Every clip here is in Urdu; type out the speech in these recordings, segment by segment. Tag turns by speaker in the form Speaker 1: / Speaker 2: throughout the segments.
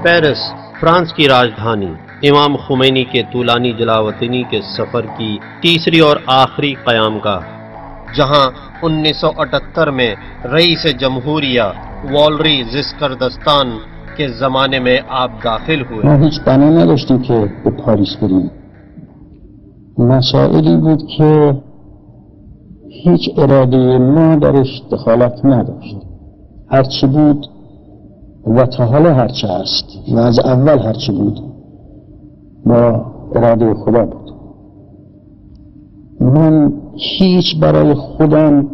Speaker 1: پیرس، فرانس کی راجدھانی، امام خمینی کے طولانی جلاوطنی کے سفر کی تیسری اور آخری قیام گاہ، جہاں 1978 میں رئیس جمہوریہ والری زسکردستان کے زمانے میں آپ داخل ہوئے.
Speaker 2: ما هیچ بنا نداشتیم که به پاریس بریم. مسائلی بود که هیچ اراده ما درش دخالت نداشت. هرچی بود و تا حالا هرچی هست و از اول هرچی بود با اراده خدا بود. من هیچ برای خودم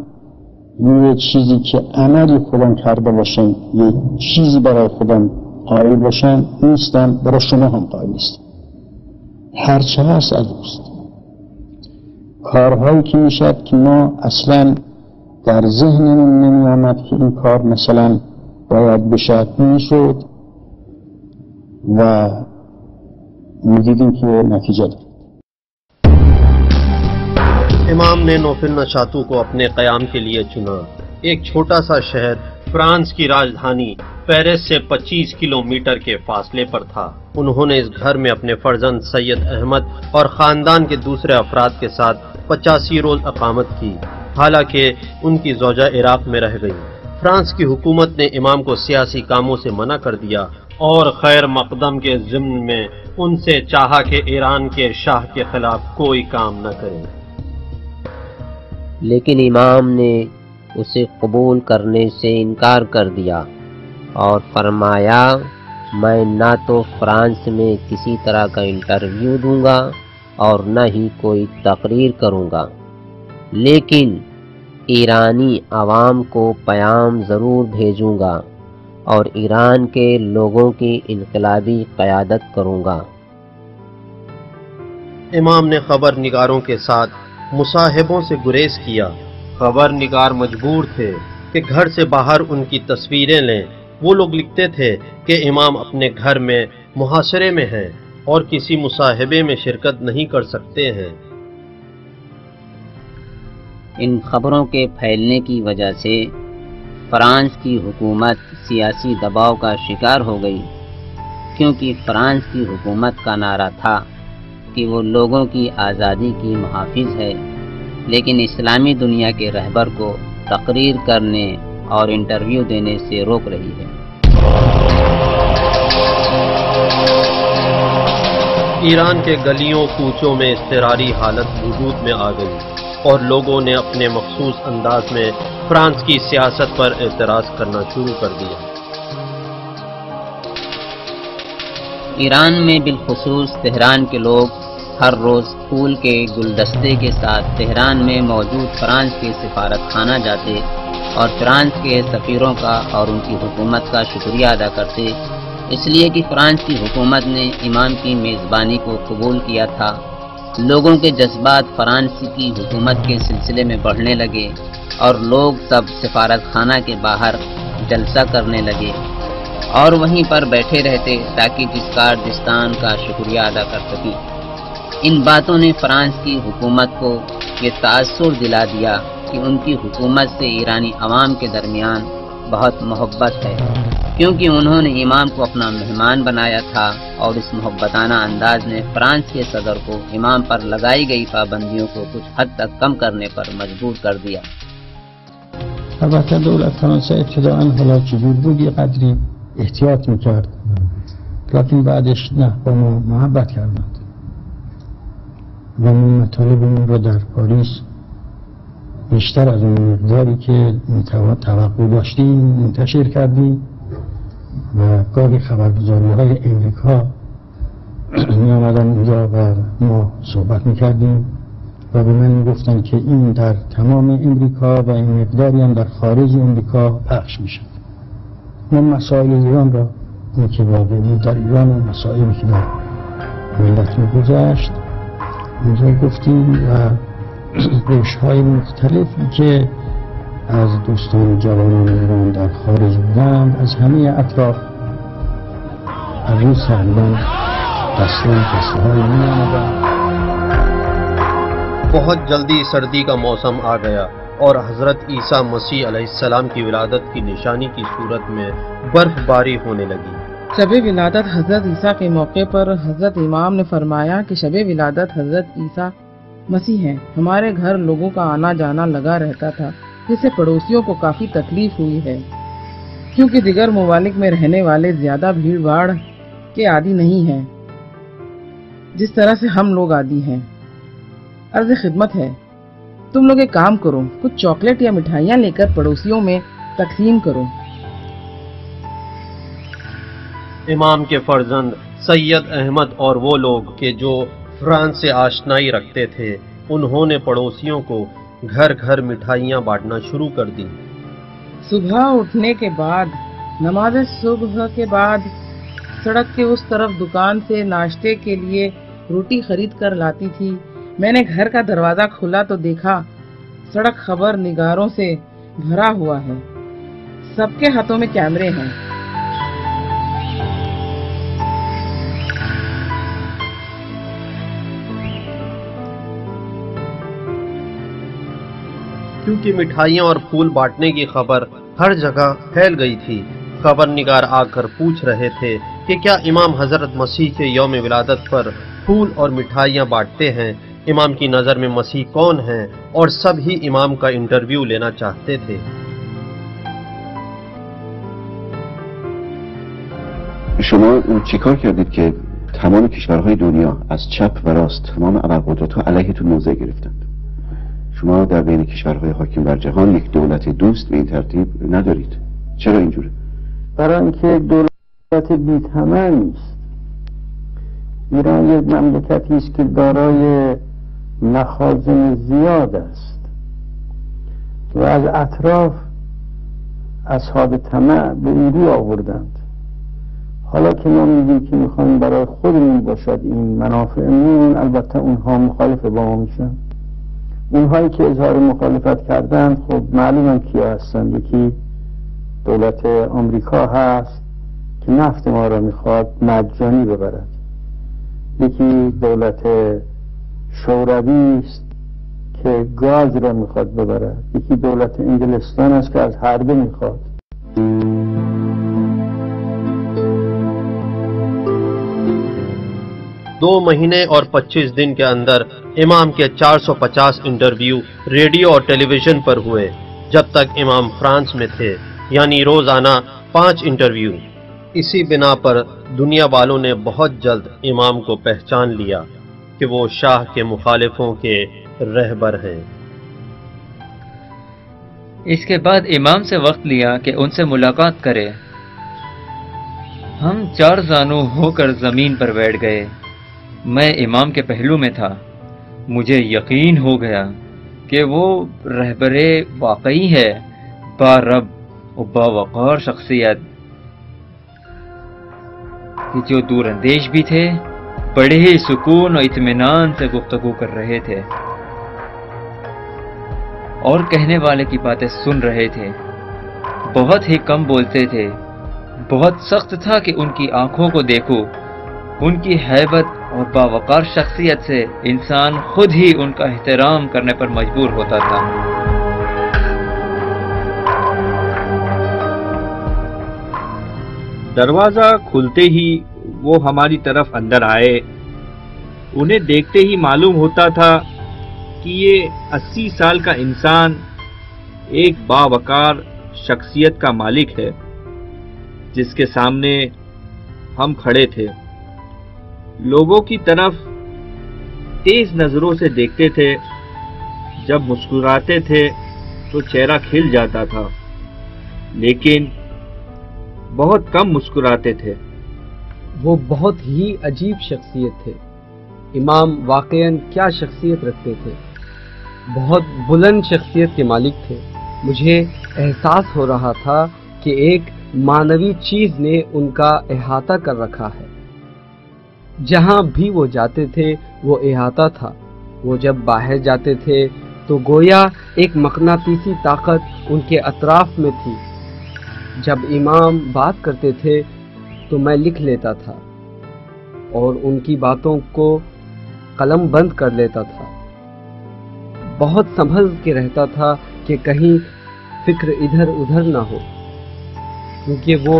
Speaker 2: یه چیزی که عملی خودم کرده باشم، یه چیزی برای خودم قائل باشم نیستم، برای شما هم قائل نیستم. هرچه هست از اوست. کارهایی که میشد که ما اصلا در ذهنمون نمی آمد که این کار مثلا باید بشد میشد و میدیدیم که نتیجه داد.
Speaker 1: امام نے نوفل نشاتو کو اپنے قیام کے لیے چنا. ایک چھوٹا سا شہر فرانس کی راجدھانی پیرس سے 25 کلومیٹر کے فاصلے پر تھا. انہوں نے اس گھر میں اپنے فرزند سید احمد اور خاندان کے دوسرے افراد کے ساتھ 85 روز اقامت کی، حالانکہ ان کی زوجہ عراق میں رہ گئی. فرانس کی حکومت نے امام کو سیاسی کاموں سے منع کر دیا اور خیر مقدم کے ضمن میں ان سے چاہا کہ ایران کے شاہ کے خلاف کوئی کام نہ کریں.
Speaker 3: لیکن امام نے اسے قبول کرنے سے انکار کر دیا اور فرمایا میں نہ تو فرانس میں کسی طرح کا انٹرویو دوں گا اور نہ ہی کوئی تقریر کروں گا، لیکن ایرانی عوام کو پیام ضرور بھیجوں گا اور ایران کے لوگوں کی انقلابی قیادت کروں گا.
Speaker 1: امام نے خبر نگاروں کے ساتھ مصاحبوں سے گریز کیا. خبر نگار مجبور تھے کہ گھر سے باہر ان کی تصویریں لیں. وہ لوگ لکھتے تھے کہ امام اپنے گھر میں محاصرے میں ہیں اور کسی مصاحبے میں شرکت نہیں کر سکتے ہیں.
Speaker 3: ان خبروں کے پھیلنے کی وجہ سے فرانس کی حکومت سیاسی دباؤ کا شکار ہو گئی، کیونکہ فرانس کی حکومت کا نعرہ تھا کہ وہ لوگوں کی آزادی کی محافظ ہے، لیکن اسلامی دنیا کے رہبر کو تقریر کرنے اور انٹرویو دینے سے روک رہی ہے.
Speaker 1: ایران کے گلیوں کوچوں میں اضطراری حالت وجود میں آ گئی اور لوگوں نے اپنے مخصوص انداز میں فرانس کی سیاست پر اعتراض کرنا شروع کر دیا.
Speaker 3: ایران میں بالخصوص تہران کے لوگ ہر روز پھول کے گلدستے کے ساتھ تہران میں موجود فرانس کے سفارت خانہ جاتے اور فرانس کے سفیروں کا اور ان کی حکومت کا شکریہ ادا کرتے، اس لیے کہ فرانس کی حکومت نے امام کی میزبانی کو قبول کیا تھا. لوگوں کے جذبات فرانس کی حکومت کے سلسلے میں بڑھنے لگے اور لوگ سب سفارت خانہ کے باہر جلسہ کرنے لگے اور وہیں پر بیٹھے رہتے تاکہ جسکار دستان کا شکریہ ادا کر سکیں. ان باتوں نے فرانس کی حکومت کو یہ تاثر دلا دیا کہ ان کی حکومت سے ایرانی عوام کے درمیان بہت محبت ہے، کیونکہ انہوں نے امام کو اپنا مہمان بنایا تھا اور اس محبتانہ انداز نے فرانس کے صدر کو امام پر لگائی گئی پابندیوں کو کچھ حد تک کم کرنے پر مجبور کر دیا.
Speaker 2: البته دولت فرانسه ابتداءً حالا جبور بود یه قدری احتیاط میکرد، لیکن بعدش نه با ما محبت کردند و مطالبمون رو در پاریس بیشتر از اون مقداری که توقع داشتیم منتشر کردیم و گاهی خبرگزاری‌های امریکا می آمدن اونجا و ما صحبت میکردیم و به من میگفتن که این در تمام امریکا و این مقداری هم در خارج امریکا پخش میشد. ما مسائل ایران را این که واقعی بود در ایران و مسائلی که در ملت میگذشت اونجا گفتیم و روش‌های مختلفی که از دوستان جوانان ایران در خارج بودند از همه اطراف از روی سربان دسته‌های می‌آمدند.
Speaker 1: بہت جلدی سردی کا موسم آ گیا اور حضرت عیسیٰ مسیح علیہ السلام کی ولادت کی نشانی کی صورت میں برف باری ہونے لگی.
Speaker 4: شب ولادت حضرت عیسیٰ کے موقع پر حضرت امام نے فرمایا کہ شب ولادت حضرت عیسیٰ مسیح ہیں۔ ہمارے گھر لوگوں کا آنا جانا لگا رہتا تھا، جس سے پڑوسیوں کو کافی تکلیف ہوئی ہے، کیونکہ دیگر ممالک میں رہنے والے زیادہ بھیڑ بھاڑ کے عادی نہیں ہیں جس طرح سے ہم لوگ عادی ہیں۔ عرض خدمت ہے، تم لوگ ایک کام کرو، کچھ چاکلیٹ یا مٹھائیاں لے کر پڑوسیوں میں تقسیم کرو۔
Speaker 1: امام کے فرزند سید احمد اور وہ لوگ کہ جو فرانس سے آشنائی رکھتے تھے، انہوں نے پڑوسیوں کو گھر گھر مٹھائیاں بانٹنا شروع کر دی۔
Speaker 4: صبح اٹھنے کے بعد، نماز صبح کے بعد سڑک کے اس طرف دکان سے ناشتے کے لیے روٹی خرید کر لاتی تھی۔ میں نے گھر کا دروازہ کھولا تو دیکھا سڑک خبر نگاروں سے بھرا ہوا ہے، سب کے ہاتھوں میں کیمرے ہیں۔
Speaker 1: کیونکہ مٹھائیاں اور پھول بانٹنے کی خبر ہر جگہ پھیل گئی تھی، خبر نگار آ کر پوچھ رہے تھے کہ کیا امام حضرت مسیح کے یوم ولادت پر پھول اور مٹھائیاں بانٹتے ہیں، امام کی نظر میں مسیح کون ہیں، اور سب ہی امام کا انٹرویو لینا چاہتے تھے۔
Speaker 5: شما چیکار کردید که تمام کشورهای دنیا از چپ و راست تمام ابرقدرت‌ها علیهتون موضع گرفتند؟ شما در بین کشورهای حاکم بر جهان یک دولت دوست به این ترتیب ندارید. چرا اینجوره؟
Speaker 2: برای اینکه دولت بی‌ثمر نیست. ایران یک مملکتی است که دارای مخازن زیاد است و از اطراف اصحاب طمع به این رو آوردند. حالا که ما میگیم که میخوایم برای خودمون باشد این منافعمون، البته اونها مخالف با ما میشن. اونهایی که اظهار مخالفت کردند خب معلومه کیا هستند. یکی دولت آمریکا هست که نفت ما را میخواد مجانی ببرد، یکی دولت شوروی است که گاز را میخواد ببرد، یکی دولت انگلستان است که از حربه میخواد.
Speaker 1: 2 مہینے اور 25 دن کے اندر امام کے 450 انٹرویو ریڈیو اور ٹیلی ویژن پر ہوئے۔ جب تک امام فرانس میں تھے، یعنی روزانہ 5 انٹرویو۔ اسی بنا پر دنیا والوں نے بہت جلد امام کو پہچان لیا کہ وہ شاہ کے مخالفوں کے رہبر ہیں۔
Speaker 6: اس کے بعد امام سے وقت لیا کہ ان سے ملاقات کرے۔ ہم 4 زانو ہو کر زمین پر بیٹھ گئے۔ میں امام کے پہلو میں تھا۔ مجھے یقین ہو گیا کہ وہ رہبر واقعی ہے، با رب و باوقار شخصیت، کہ جو دور اندیش بھی تھے، بڑے ہی سکون و اطمینان سے گفتگو کر رہے تھے اور کہنے والے کی باتیں سن رہے تھے۔ بہت ہی کم بولتے تھے۔ بہت سخت تھا کہ ان کی آنکھوں کو دیکھو۔ ان کی ہیبت اور باوقار شخصیت سے انسان خود ہی ان کا احترام کرنے پر مجبور ہوتا تھا۔
Speaker 7: دروازہ کھلتے ہی وہ ہماری طرف اندر آئے۔ انہیں دیکھتے ہی معلوم ہوتا تھا کہ یہ 80 سال کا انسان ایک باوقار شخصیت کا مالک ہے، جس کے سامنے ہم کھڑے تھے۔ لوگوں کی طرف تیز نظروں سے دیکھتے تھے۔ جب مسکراتے تھے تو چہرہ کھل جاتا تھا، لیکن بہت کم مسکراتے تھے۔
Speaker 8: وہ بہت ہی عجیب شخصیت تھے۔ امام واقعاً کیا شخصیت رکھتے تھے، بہت بلند شخصیت کے مالک تھے۔ مجھے احساس ہو رہا تھا کہ ایک معنوی چیز نے ان کا احاطہ کر رکھا ہے۔ جہاں بھی وہ جاتے تھے وہ احاطہ تھا۔ وہ جب باہر جاتے تھے تو گویا ایک مقناطیسی طاقت ان کے اطراف میں تھی۔ جب امام بات کرتے تھے تو میں لکھ لیتا تھا اور ان کی باتوں کو قلم بند کر لیتا تھا۔ بہت سنبھل کے رہتا تھا کہ کہیں فکر ادھر ادھر نہ ہو، کیونکہ وہ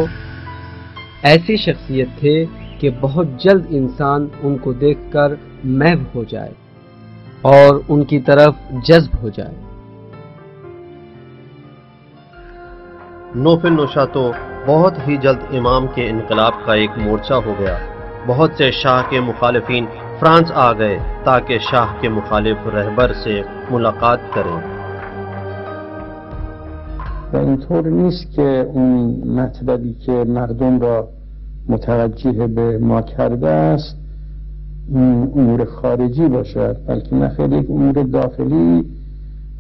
Speaker 8: ایسی شخصیت تھے کہ بہت جلد انسان ان کو دیکھ کر محو ہو جائے اور ان کی طرف جذب ہو جائے۔
Speaker 1: نوفل نوشاتو بہت ہی جلد امام کے انقلاب کا ایک مورچہ ہو گیا۔ بہت سے شاہ کے مخالفین فرانس آ گئے تاکہ شاہ کے مخالف رہبر سے ملاقات کریں۔
Speaker 2: و اینطور نیست که اون مطلبی که مردم را متوجه به ما کرده است امور خارجی باشد، بلکه نخیر یک امور داخلی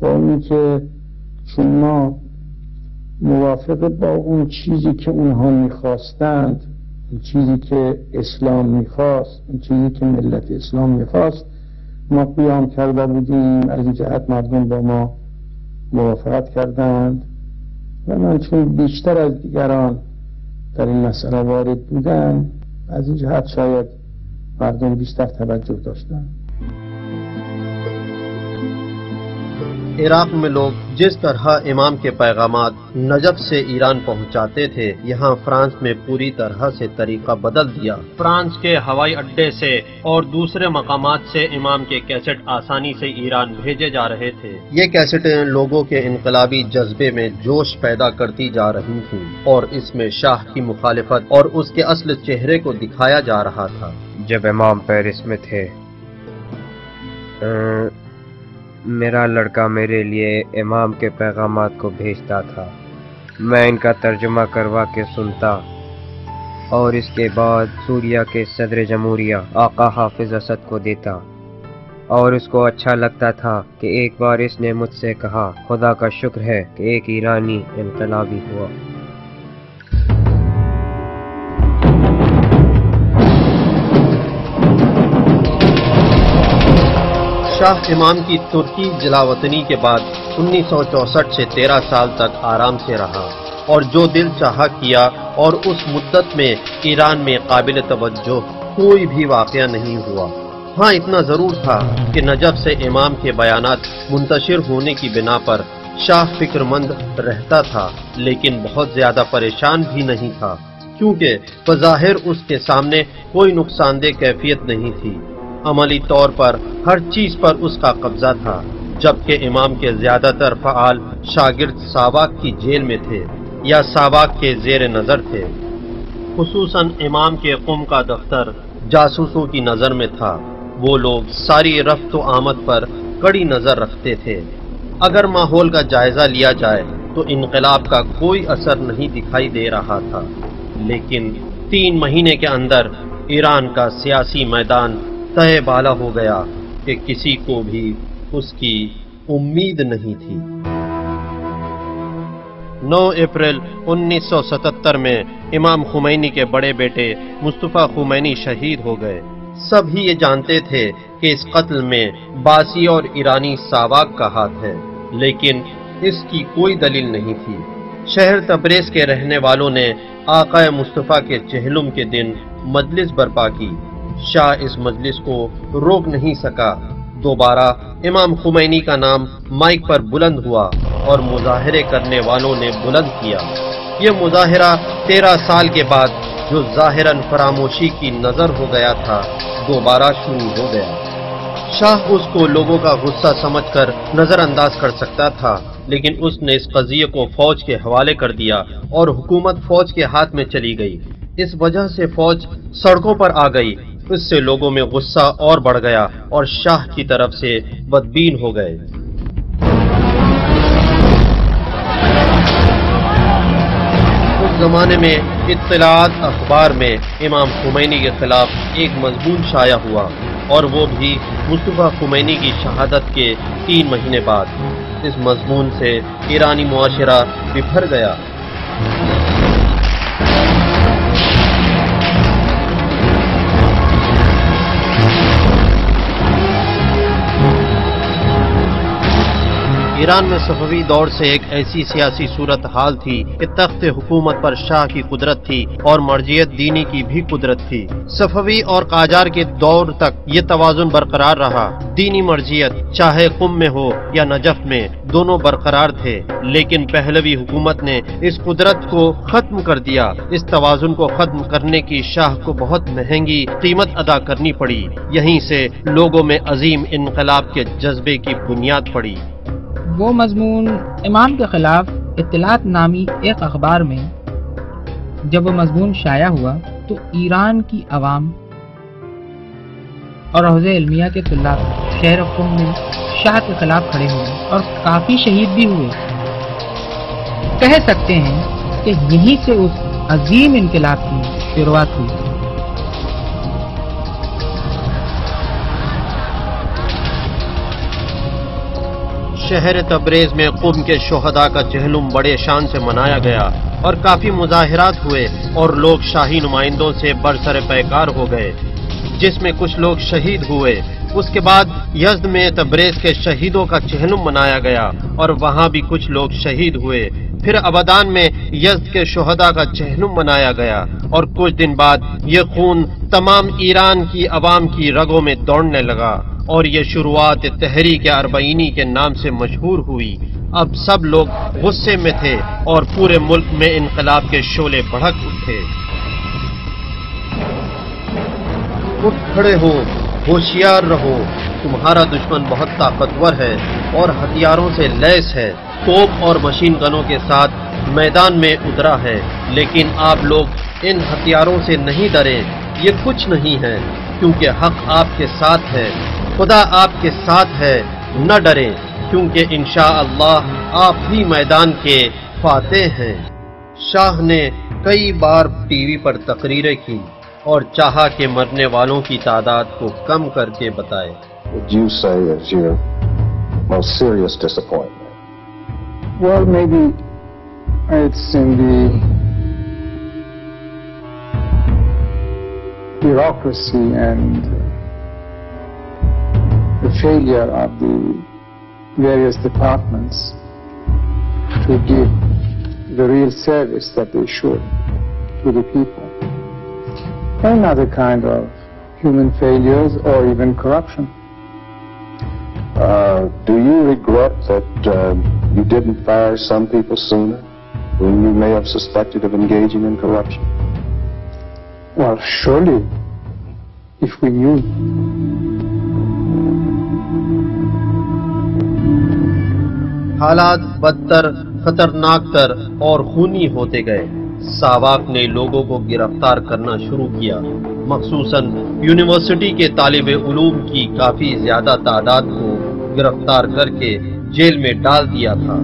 Speaker 2: با اونی که چون ما موافق با اون چیزی که اونها میخواستند، اون چیزی که اسلام میخواست، اون چیزی که ملت اسلام میخواست ما قیام کرده بودیم، از این جهت مردم با ما موافقت کردند و من چون بیشتر از دیگران در این مسئله وارد بودم از این جهت شاید مردم بیشتر توجه داشتن۔
Speaker 1: عراق میں لوگ جس طرح امام کے پیغامات نجف سے ایران پہنچاتے تھے، یہاں فرانس میں پوری طرح سے طریقہ بدل دیا۔ فرانس کے ہوائی اڈے سے اور دوسرے مقامات سے امام کے کیسٹ آسانی سے ایران بھیجے جا رہے تھے۔ یہ کیسٹیں لوگوں کے انقلابی جذبے میں جوش پیدا کرتی جا رہی تھیں اور اس میں شاہ کی مخالفت اور اس کے اصل چہرے کو دکھایا جا رہا تھا۔
Speaker 9: جب امام پیرس میں تھے میرا لڑکا میرے لیے امام کے پیغامات کو بھیجتا تھا، میں ان کا ترجمہ کروا کے سنتا اور اس کے بعد سوریہ کے صدر جمہوریہ آقا حافظ اسد کو دیتا، اور اس کو اچھا لگتا تھا کہ ایک بار اس نے مجھ سے کہا خدا کا شکر ہے کہ ایک ایرانی انقلابی ہوا۔ شاہ امام کی ترکی جلاوطنی کے بعد 1964 سے 13 سال تک آرام سے رہا اور جو دل چاہا کیا، اور اس مدت میں ایران میں قابل توجہ کوئی بھی واقعہ نہیں ہوا۔ ہاں اتنا ضرور تھا کہ نجف سے امام کے بیانات منتشر ہونے کی بنا پر شاہ فکر مند رہتا تھا، لیکن بہت زیادہ پریشان بھی نہیں تھا، کیونکہ بظاہر اس کے سامنے کوئی نقصان دہ کیفیت نہیں تھی۔ عملی طور پر ہر چیز پر اس کا قبضہ تھا، جبکہ امام کے زیادہ تر فعال شاگرد ساواک کی جیل میں تھے یا ساواک کے زیر نظر تھے۔ خصوصاً امام کے قم کا دفتر جاسوسوں کی نظر میں تھا۔ وہ لوگ ساری رفت و آمد پر کڑی نظر رکھتے تھے۔ اگر ماحول کا جائزہ لیا جائے تو انقلاب کا کوئی اثر نہیں دکھائی دے رہا تھا، لیکن 3 مہینے کے اندر ایران کا سیاسی میدان تہے بالا ہو گیا کہ کسی کو بھی اس کی امید نہیں تھی۔ 9 اپریل 1977 میں امام خمینی کے بڑے بیٹے مصطفیٰ خمینی شہید ہو گئے۔ سب ہی یہ جانتے تھے کہ اس قتل میں باسی اور ایرانی ساواک کا ہاتھ ہے، لیکن اس کی کوئی دلیل نہیں تھی۔ شہر تبریز کے رہنے والوں نے آقا مصطفیٰ کے چہلم کے دن مجلس برپا کی۔ شاہ اس مجلس کو روک نہیں سکا۔ دوبارہ امام خمینی کا نام مائک پر بلند ہوا اور مظاہرے کرنے والوں نے بلند کیا۔ یہ مظاہرہ 13 سال کے بعد جو ظاہراً فراموشی کی نظر ہو گیا تھا، دوبارہ شروع ہو گیا۔ شاہ اس کو لوگوں کا غصہ سمجھ کر نظر انداز کر سکتا تھا، لیکن اس نے اس قضیے کو فوج کے حوالے کر دیا اور حکومت فوج کے ہاتھ میں چلی گئی۔ اس وجہ سے فوج سڑکوں پر آ گئی۔ اس سے لوگوں میں غصہ اور بڑھ گیا اور شاہ کی طرف سے بدبین ہو گئے۔ اس زمانے میں اطلاعات اخبار میں امام خمینی کے خلاف ایک مضمون شائع ہوا، اور وہ بھی مصطفیٰ خمینی کی شہادت کے 3 مہینے بعد۔ اس مضمون سے ایرانی معاشرہ بکھر گیا۔
Speaker 1: ایران میں صفوی دور سے ایک ایسی سیاسی صورتحال تھی کہ تخت حکومت پر شاہ کی قدرت تھی اور مرجعیت دینی کی بھی قدرت تھی۔ صفوی اور قاجار کے دور تک یہ توازن برقرار رہا۔ دینی مرجعیت چاہے قم میں ہو یا نجف میں دونوں برقرار تھے، لیکن پہلوی حکومت نے اس قدرت کو ختم کر دیا۔ اس توازن کو ختم کرنے کی شاہ کو بہت مہنگی قیمت ادا کرنی پڑی۔ یہیں سے لوگوں میں عظیم انقلاب کے جذبے کی بنیاد پڑی۔
Speaker 4: وہ مضمون امام کے خلاف اطلاعات نامی ایک اخبار میں جب وہ مضمون شائع ہوا تو ایران کی عوام اور حوزہ علمیہ کے طلاب شہر قم میں شاہ کے خلاف کھڑے ہوئے اور کافی شہید بھی ہوئے۔ کہہ سکتے ہیں کہ یہیں سے اس عظیم انقلاب کی شروعات ہوئی۔
Speaker 1: شہر تبریز میں قم کے شہداء کا چہلم بڑے شان سے منایا گیا اور کافی مظاہرات ہوئے اور لوگ شاہی نمائندوں سے برسر پیکار ہو گئے، جس میں کچھ لوگ شہید ہوئے۔ اس کے بعد یزد میں تبریز کے شہیدوں کا چہلم منایا گیا اور وہاں بھی کچھ لوگ شہید ہوئے۔ پھر ابادان میں یزد کے شہداء کا چہلم منایا گیا اور کچھ دن بعد یہ خون تمام ایران کی عوام کی رگوں میں دوڑنے لگا اور یہ شروعات تحریک اربعینی کے نام سے مشہور ہوئی۔ اب سب لوگ غصے میں تھے اور پورے ملک میں انقلاب کے شعلے بھڑک اٹھے۔ اٹھ کھڑے ہو، ہوشیار رہو، تمہارا دشمن بہت طاقتور ہے اور ہتھیاروں سے لیس ہے، توپ اور مشین گنوں کے ساتھ میدان میں اترا ہے، لیکن آپ لوگ ان ہتھیاروں سے نہیں ڈریں، یہ کچھ نہیں ہے، کیونکہ حق آپ کے ساتھ ہے، خدا آپ کے ساتھ ہے، نہ ڈریں، کیونکہ انشاءاللہ آپ ہی میدان کے فاتح ہیں۔ شاہ نے کئی بار ٹی وی پر تقریریں کی اور چاہا کہ مرنے والوں کی تعداد کو کم کر کے بتائے۔
Speaker 10: Would you say is your most serious disappointment?
Speaker 2: Well, maybe it's in the bureaucracy and the failure of the various departments to give the real service that they should to the people. And other kind of human failures or even corruption.
Speaker 10: Do you regret that you didn't fire some people sooner, whom you may have suspected of engaging in corruption?
Speaker 2: Well, surely, if we knew.
Speaker 1: حالات بدتر، خطرناک تر اور خونی ہوتے گئے۔ ساواک نے لوگوں کو گرفتار کرنا شروع کیا، مخصوصاً یونیورسٹی کے طالب علوم کی کافی زیادہ تعداد کو گرفتار کر کے جیل میں ڈال دیا تھا۔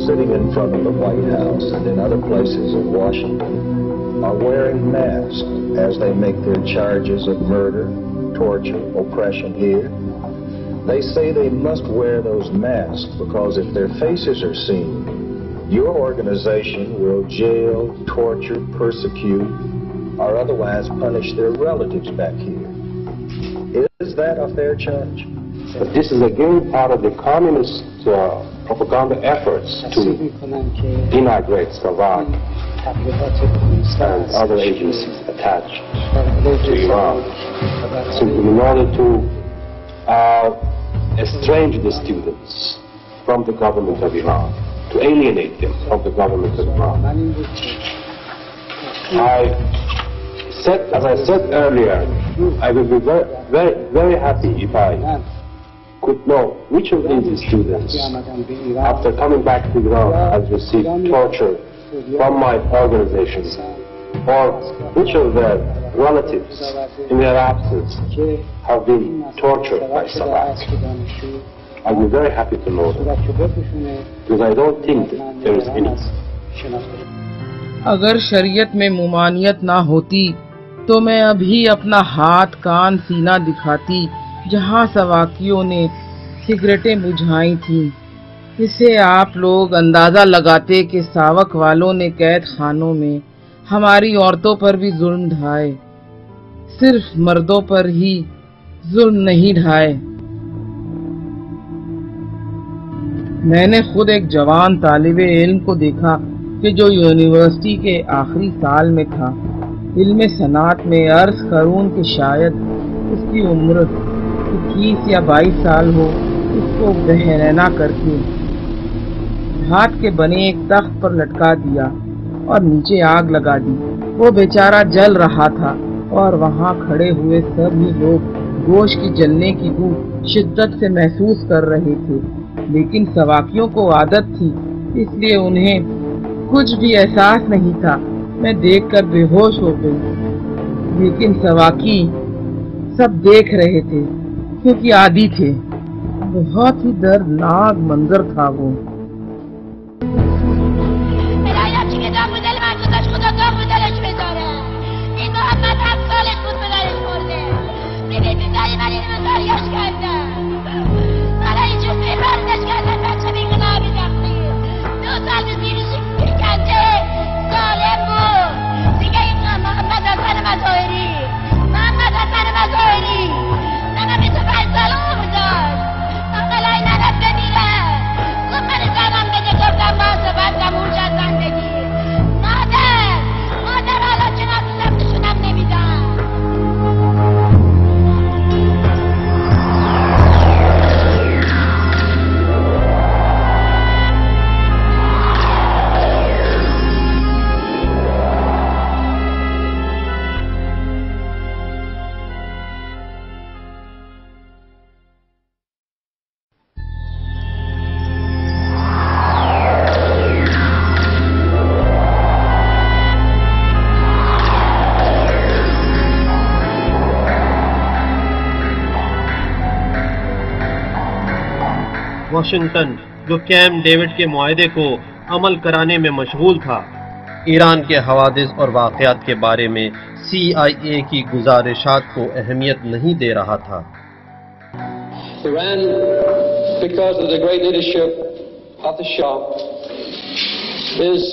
Speaker 10: Sitting in front of the White House and in other places in Washington are wearing masks as they make their charges of murder, torture, oppression here. They say they must wear those masks because if their faces are seen, your organization will jail, torture, persecute, or otherwise punish their relatives back here. Is that a fair charge?
Speaker 5: But this is again part of the communist propaganda efforts to denigrate Savak and other agencies attached to Iran, simply in order to estrange the students from the government of Iran, to alienate them from the government of Iran. As I said earlier, I would be very, very happy if I could know which of these students, after coming back to Iran, has received torture from my organization, or which of their relatives, in their absence, have been tortured by Savak. I'd be very happy to know that, because I don't think that there is any.
Speaker 4: اگر شریعت میں ممانعت نہ ہوتی تو میں ابھی اپنا ہاتھ کان سینہ دکھاتی جہاں سواکیوں نے سگریٹیں بجھائی تھیں اس سے آپ لوگ اندازہ لگاتے کہ ساوک والوں نے قید خانوں میں ہماری عورتوں پر بھی ظلم ڈھائے، صرف مردوں پر ہی ظلم نہیں ڈھائے۔ میں نے خود ایک جوان طالب علم کو دیکھا کہ جو یونیورسٹی کے آخری سال میں تھا، علم صنعت میں عرض کروں کہ شاید اس کی عمر 21 یا 22 سال ہو، اس کو بحرینہ کر کے ہاتھ کے بنے ایک تخت پر لٹکا دیا اور نیچے آگ لگا دی۔ وہ بیچارہ جل رہا تھا اور وہاں کھڑے ہوئے سبھی لوگ گوشت کی جلنے کی بو شدت سے محسوس کر رہے تھے، لیکن سواکیوں کو عادت تھی، اس لیے انہیں کچھ بھی احساس نہیں تھا۔ میں دیکھ کر بے ہوش ہو گئی، لیکن سواکی سب دیکھ رہے تھے کیونکہ عادی تھے۔ بہت ہی دردناک منظر تھا وہ۔
Speaker 1: واشنگٹن جو کیمپ ڈیوڈ کے معاہدے کو عمل کرانے میں مشغول تھا، ایران کے حوادث اور واقعات کے بارے میں CIA کی گزارشات کو اہمیت نہیں دے رہا تھا۔
Speaker 11: Iran, because of the great leadership of the Shah, is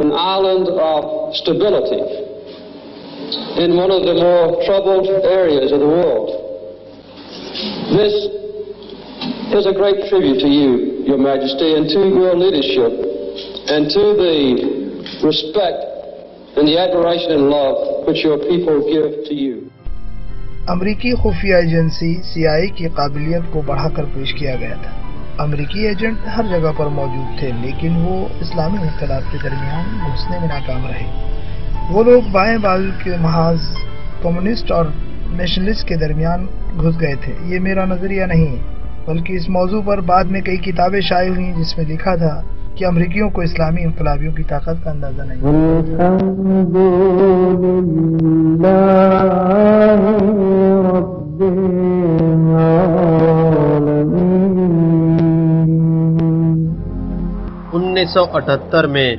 Speaker 11: an island of stability in one of the more troubled areas of the world. This is a great tribute to you, Your Majesty, and to your leadership, and to the respect and the admiration and love which your people give to you.
Speaker 12: امریکی خفیہ ایجنسی CIA کی قابلیت کو بڑھا کر پیش کیا گیا تھا۔ امریکی ایجنٹ ہر جگہ پر موجود تھے، لیکن وہ اسلامی انقلاب کے درمیان گھسنے میں ناکام رہے۔ وہ لوگ بائیں بازو کے محاذ کمیونسٹ اور نیشنلسٹ کے درمیان گھس گئے تھے۔ یہ میرا نظریہ نہیں، بلکہ اس موضوع پر بعد میں کئی کتابیں شائع ہوئیں جس میں لکھا تھا کہ امریکیوں کو اسلامی انقلابیوں کی طاقت کا اندازہ نہیں۔
Speaker 1: 1978 میں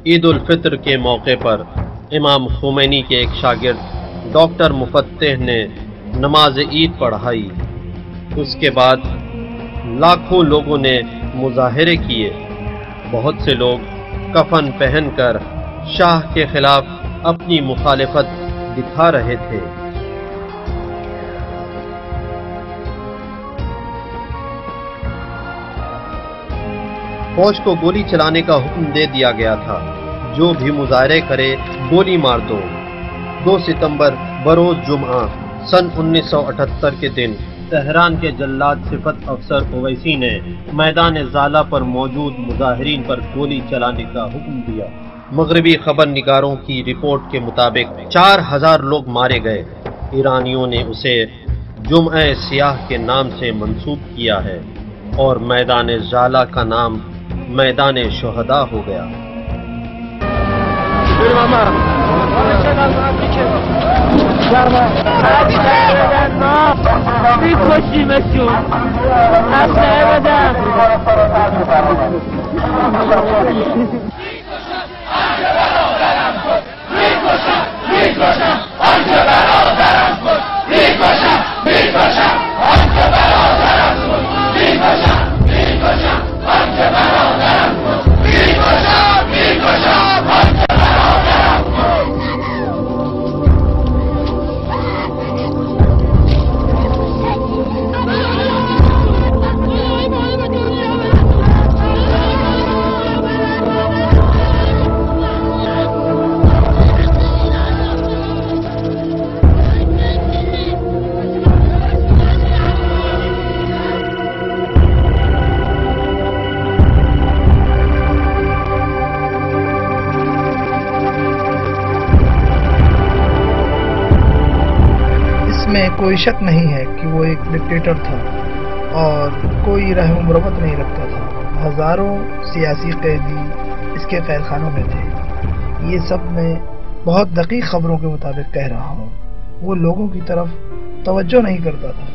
Speaker 1: عید الفطر کے موقع پر امام خمینی کے ایک شاگرد ڈاکٹر مفتح نے نماز عید پڑھائی۔ اس کے بعد لاکھوں لوگوں نے مظاہرے کیے۔ بہت سے لوگ کفن پہن کر شاہ کے خلاف اپنی مخالفت دکھا رہے تھے۔ فوج کو گولی چلانے کا حکم دے دیا گیا تھا، جو بھی مظاہرے کرے گولی مار دو۔ 2 ستمبر بروز جمعہ سن 1978 کے دن تہران کے جلاد صفت افسر اویسی نے میدان زالہ پر موجود مظاہرین پر گولی چلانے کا حکم دیا۔ مغربی خبر نگاروں کی رپورٹ کے مطابق 4000 لوگ مارے گئے۔ ایرانیوں نے اسے جمعہ سیاہ کے نام سے منسوب کیا ہے اور میدان زالہ کا نام میدان شہداء ہو گیا۔
Speaker 12: میں کوئی شک نہیں ہے کہ وہ ایک ڈکٹیٹر تھا اور کوئی رحم و مربت نہیں رکھتا تھا۔ ہزاروں سیاسی قیدی اس کے قید خانوں میں تھے۔ یہ سب میں بہت دقیق خبروں کے مطابق کہہ رہا ہوں۔ وہ لوگوں کی طرف توجہ نہیں کرتا تھا،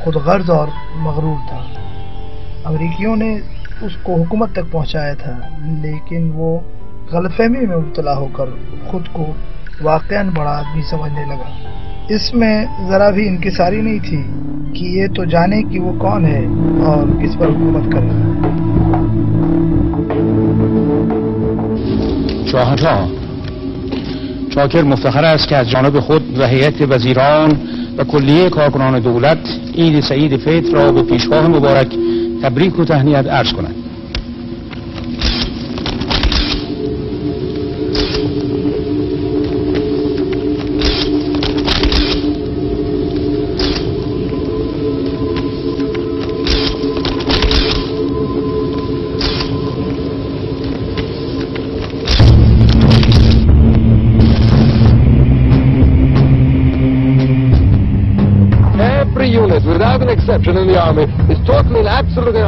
Speaker 12: خود غرض اور مغرور تھا۔ امریکیوں نے اس کو حکومت تک پہنچایا تھا، لیکن وہ غلط فہمی میں مبتلا ہو کر خود کو واقعاً بڑا آدمی سمجھنے لگا۔ اس میں ذرا بھی انکساری نہیں تھی کہ یہ تو جانے کہ وہ کون ہے اور کس پر حکومت کر رہا ہے۔
Speaker 13: شاهنشاه شاکر مفتخر است که از جانب خود و هیئت وزیران و کلیه کارکنان دولت عید سعید فطر را به پیشگاه مبارک تبریک و تهنیت عرض کند.
Speaker 14: Without an exception in the army is totally and absolutely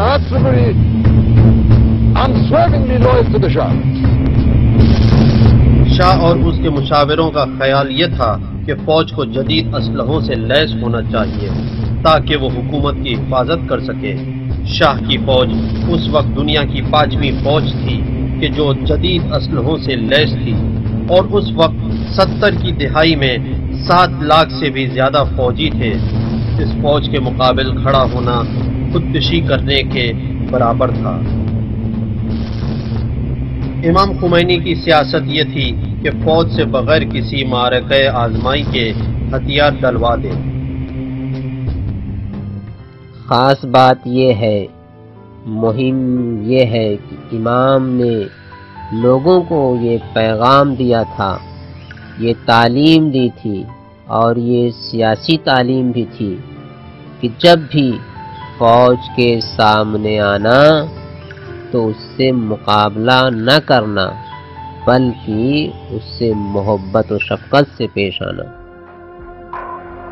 Speaker 14: unswervingly loyal to the Shah.
Speaker 1: شاہ اور اس کے مشاوروں کا خیال یہ تھا کہ فوج کو جدید اسلحوں سے لیس ہونا چاہیے تاکہ وہ حکومت کی حفاظت کر سکے۔ شاہ کی فوج اس وقت دنیا کی 5ویں فوج تھی کہ جو جدید اسلحوں سے لیس تھی، اور اس وقت 70 کی دہائی میں 7 لاکھ سے بھی زیادہ فوجی تھے۔ اس فوج کے مقابل کھڑا ہونا خودکشی کرنے کے برابر تھا۔ امام خمینی کی سیاست یہ تھی کہ فوج سے بغیر کسی معرکہ آزمائی کے ہتھیار ڈلوا دے۔
Speaker 3: خاص بات یہ ہے، مہم یہ ہے کہ امام نے لوگوں کو یہ پیغام دیا تھا، یہ تعلیم دی تھی اور یہ سیاسی تعلیم بھی تھی کہ جب بھی فوج کے سامنے آنا تو اس سے مقابلہ نہ کرنا بلکہ اس سے محبت و شفقت سے پیش آنا۔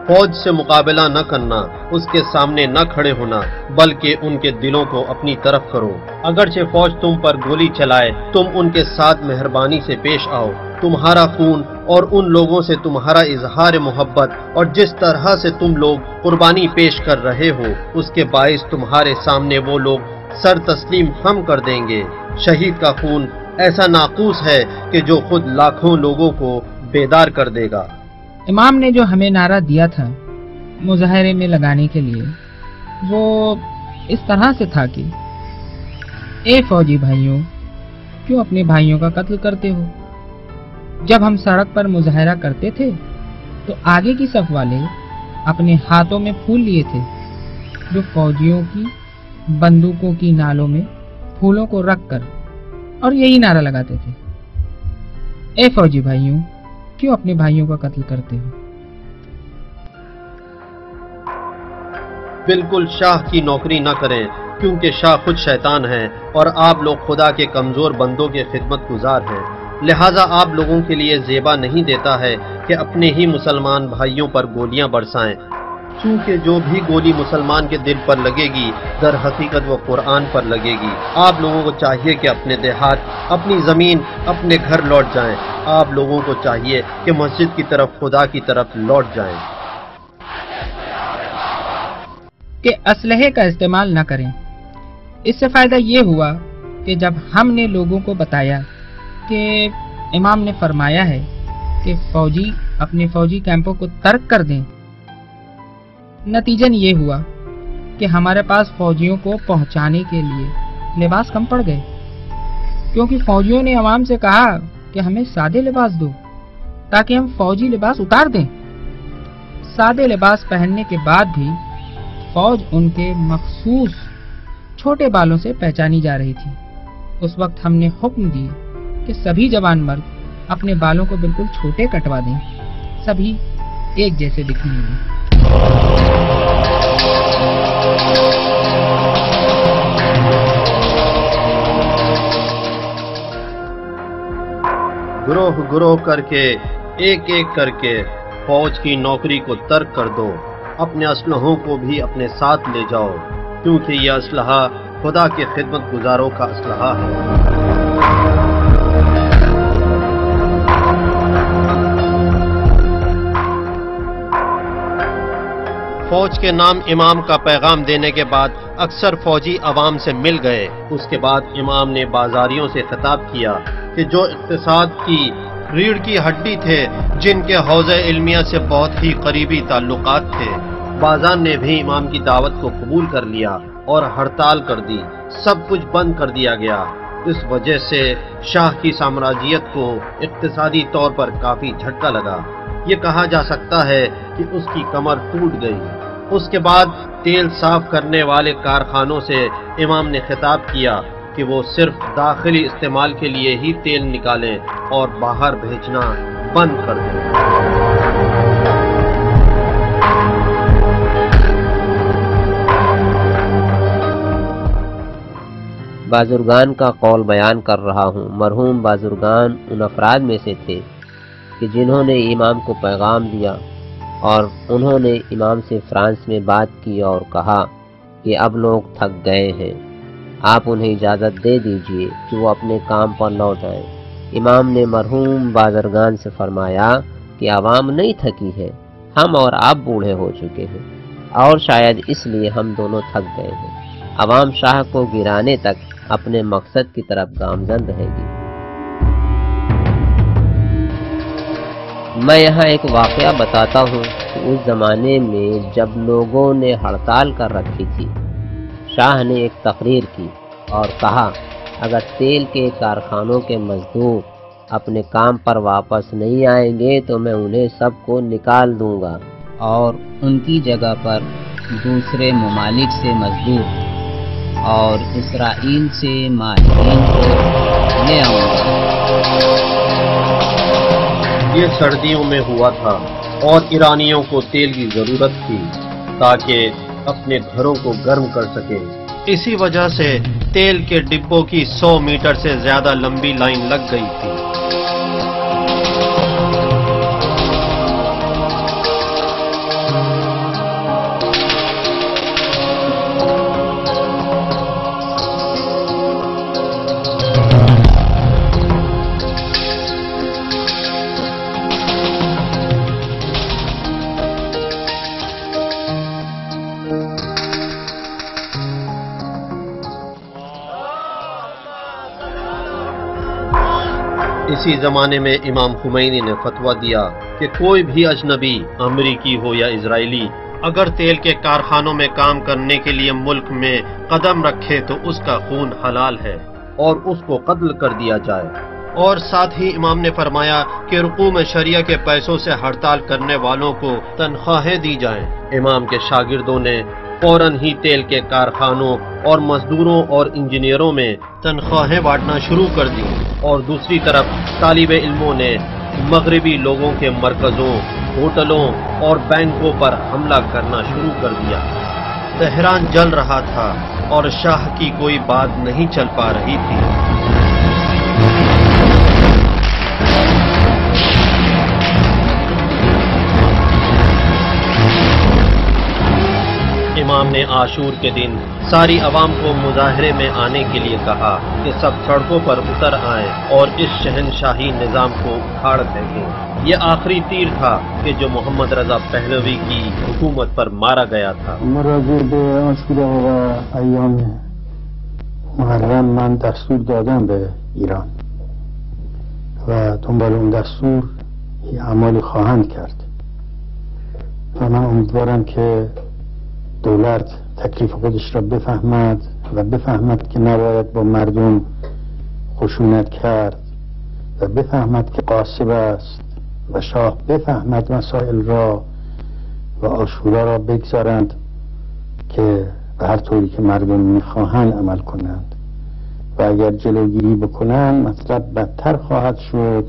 Speaker 1: فوج سے مقابلہ نہ کرنا، اس کے سامنے نہ کھڑے ہونا بلکہ ان کے دلوں کو اپنی طرف کرو۔ اگرچہ فوج تم پر گولی چلائے، تم ان کے ساتھ مہربانی سے پیش آؤ۔ تمہارا خون اور ان لوگوں سے تمہارا اظہار محبت اور جس طرح سے تم لوگ قربانی پیش کر رہے ہو، اس کے باعث تمہارے سامنے وہ لوگ سر تسلیم خم کر دیں گے۔ شہید کا خون ایسا ناقوس ہے کہ جو خود لاکھوں لوگوں کو بیدار کر دے گا۔
Speaker 4: امام نے جو ہمیں نعرہ دیا تھا مظاہرے میں لگانے کے لیے، وہ اس طرح سے تھا کہ اے فوجی بھائیوں، کیوں اپنے بھائیوں کا قتل کرتے ہو؟ جب ہم سڑک پر مظاہرہ کرتے تھے تو آگے کی صف والے اپنے ہاتھوں میں پھول لیے تھے، جو فوجیوں کی بندوقوں کی نالوں میں پھولوں کو رکھ کر اور یہی نعرہ لگاتے تھے، اے فوجی بھائیوں، کیوں اپنے بھائیوں کا قتل کرتے ہو؟
Speaker 1: بالکل شاہ کی نوکری نہ کریں، کیونکہ شاہ خود شیطان ہے اور آپ لوگ خدا کے کمزور بندوں کے خدمت گزار ہیں۔ لہٰذا آپ لوگوں کے لیے زیبا نہیں دیتا ہے کہ اپنے ہی مسلمان بھائیوں پر گولیاں برسائیں، چونکہ جو بھی گولی مسلمان کے دل پر لگے گی در حقیقت وہ قرآن پر لگے گی۔ آپ لوگوں کو چاہیے کہ اپنے دیہات، اپنی زمین، اپنے گھر لوٹ جائیں۔ آپ لوگوں کو چاہیے کہ مسجد کی طرف، خدا کی طرف لوٹ جائیں،
Speaker 4: کہ اسلحے کا استعمال نہ کریں۔ اس سے فائدہ یہ ہوا کہ جب ہم نے لوگوں کو بتایا کہ امام نے فرمایا ہے کہ فوجی اپنے فوجی کیمپوں کو ترک کر دیں، نتیجن یہ ہوا کہ ہمارے پاس فوجیوں کو پہنچانے کے لیے لباس کم پڑ گئے، کیونکہ فوجیوں نے عوام سے کہا کہ ہمیں سادے لباس دو تاکہ ہم فوجی لباس اتار دیں۔ سادے لباس پہننے کے بعد بھی فوج ان کے مخصوص چھوٹے بالوں سے پہچانی جا رہی تھی۔ اس وقت ہم نے حکم دیے کہ سبھی جوان مرد اپنے بالوں کو بالکل چھوٹے کٹوا دیں، سبھی ایک جیسے دکھنے لگے۔
Speaker 1: گروہ گروہ کر کے، ایک ایک کر کے فوج کی نوکری کو ترک کر دو، اپنے اسلحوں کو بھی اپنے ساتھ لے جاؤ، کیونکہ یہ اسلحہ خدا کے خدمت گزاروں کا اسلحہ ہے۔ فوج کے نام امام کا پیغام دینے کے بعد اکثر فوجی عوام سے مل گئے۔ اس کے بعد امام نے بازاریوں سے خطاب کیا کہ جو اقتصاد کی ریڑھ کی ہڈی تھے، جن کے حوزہ علمیہ سے بہت ہی قریبی تعلقات تھے، بازار نے بھی امام کی دعوت کو قبول کر لیا اور ہڑتال کر دی، سب کچھ بند کر دیا گیا۔ اس وجہ سے شاہ کی سامراجیت کو اقتصادی طور پر کافی جھٹکا لگا۔ یہ کہا جا سکتا ہے کہ اس کی کمر ٹوٹ گئی۔ اس کے بعد تیل صاف کرنے والے کارخانوں سے امام نے خطاب کیا کہ وہ صرف داخلی استعمال کے لیے ہی تیل نکالیں اور باہر بھیجنا بند کر دیں۔
Speaker 3: بازرگان کا قول بیان کر رہا ہوں۔ مرحوم بازرگان ان افراد میں سے تھے کہ جنہوں نے امام کو پیغام دیا، اور انہوں نے امام سے فرانس میں بات کی اور کہا کہ اب لوگ تھک گئے ہیں، آپ انہیں اجازت دے دیجئے کہ وہ اپنے کام پر لوٹ آئیں۔ امام نے مرحوم بازرگان سے فرمایا کہ عوام نہیں تھکی ہے، ہم اور آپ بوڑھے ہو چکے ہیں، اور شاید اس لیے ہم دونوں تھک گئے ہیں۔ عوام شاہ کو گرانے تک اپنے مقصد کی طرف گامزن رہے گی۔ میں یہاں ایک واقعہ بتاتا ہوں کہ اس زمانے میں جب لوگوں نے ہڑتال کر رکھی تھی، شاہ نے ایک تقریر کی اور کہا اگر تیل کے کارخانوں کے مزدور اپنے کام پر واپس نہیں آئیں گے تو میں انہیں سب کو نکال دوں گا اور ان کی جگہ پر دوسرے ممالک سے مزدور اور اسرائیل سے ماہرین کو لے آؤں گا۔
Speaker 1: یہ سردیوں میں ہوا تھا اور ایرانیوں کو تیل کی ضرورت تھی تاکہ اپنے گھروں کو گرم کر سکیں۔ اسی وجہ سے تیل کے ڈبوں کی 100 میٹر سے زیادہ لمبی لائن لگ گئی تھی۔ اسی زمانے میں امام خمینی نے فتویٰ دیا کہ کوئی بھی اجنبی، امریکی ہو یا اسرائیلی، اگر تیل کے کارخانوں میں کام کرنے کے لیے ملک میں قدم رکھے تو اس کا خون حلال ہے اور اس کو قتل کر دیا جائے۔ اور ساتھ ہی امام نے فرمایا کہ رقوم شریعہ کے پیسوں سے ہڑتال کرنے والوں کو تنخواہیں دی جائیں۔ امام کے شاگردوں نے فوراً ہی تیل کے کارخانوں اور مزدوروں اور انجینئروں میں تنخواہیں بانٹنا شروع کر دی، اور دوسری طرف طالب علموں نے مغربی لوگوں کے مرکزوں، ہوٹلوں اور بینکوں پر حملہ کرنا شروع کر دیا۔ تہران جل رہا تھا اور شاہ کی کوئی بات نہیں چل پا رہی تھی۔ امام نے عاشور کے دن ساری عوام کو مظاہرے میں آنے کے لیے کہا کہ سب سڑکوں پر اتر آئیں اور اس شہنشاہی نظام کو اکھاڑ پھینکیں۔ یہ آخری تیر تھا کہ جو محمد رضا پہلوی کی حکومت پر مارا گیا تھا۔
Speaker 2: راجع به عاشور و ایام محرم من دستور دادم به ایران و دنبال اون دستور اعمالی خواهند کرد و من امیدوارم که دولت تکلیف خودش را بفهمد و بفهمد که نباید با مردم خشونت کرد و بفهمد که غاصب است و شاه بفهمد مسائل را و عاشورا را بگذارند که به هر طوری که مردم میخواهند عمل کنند و اگر جلوگیری بکنند مطلب بدتر خواهد شد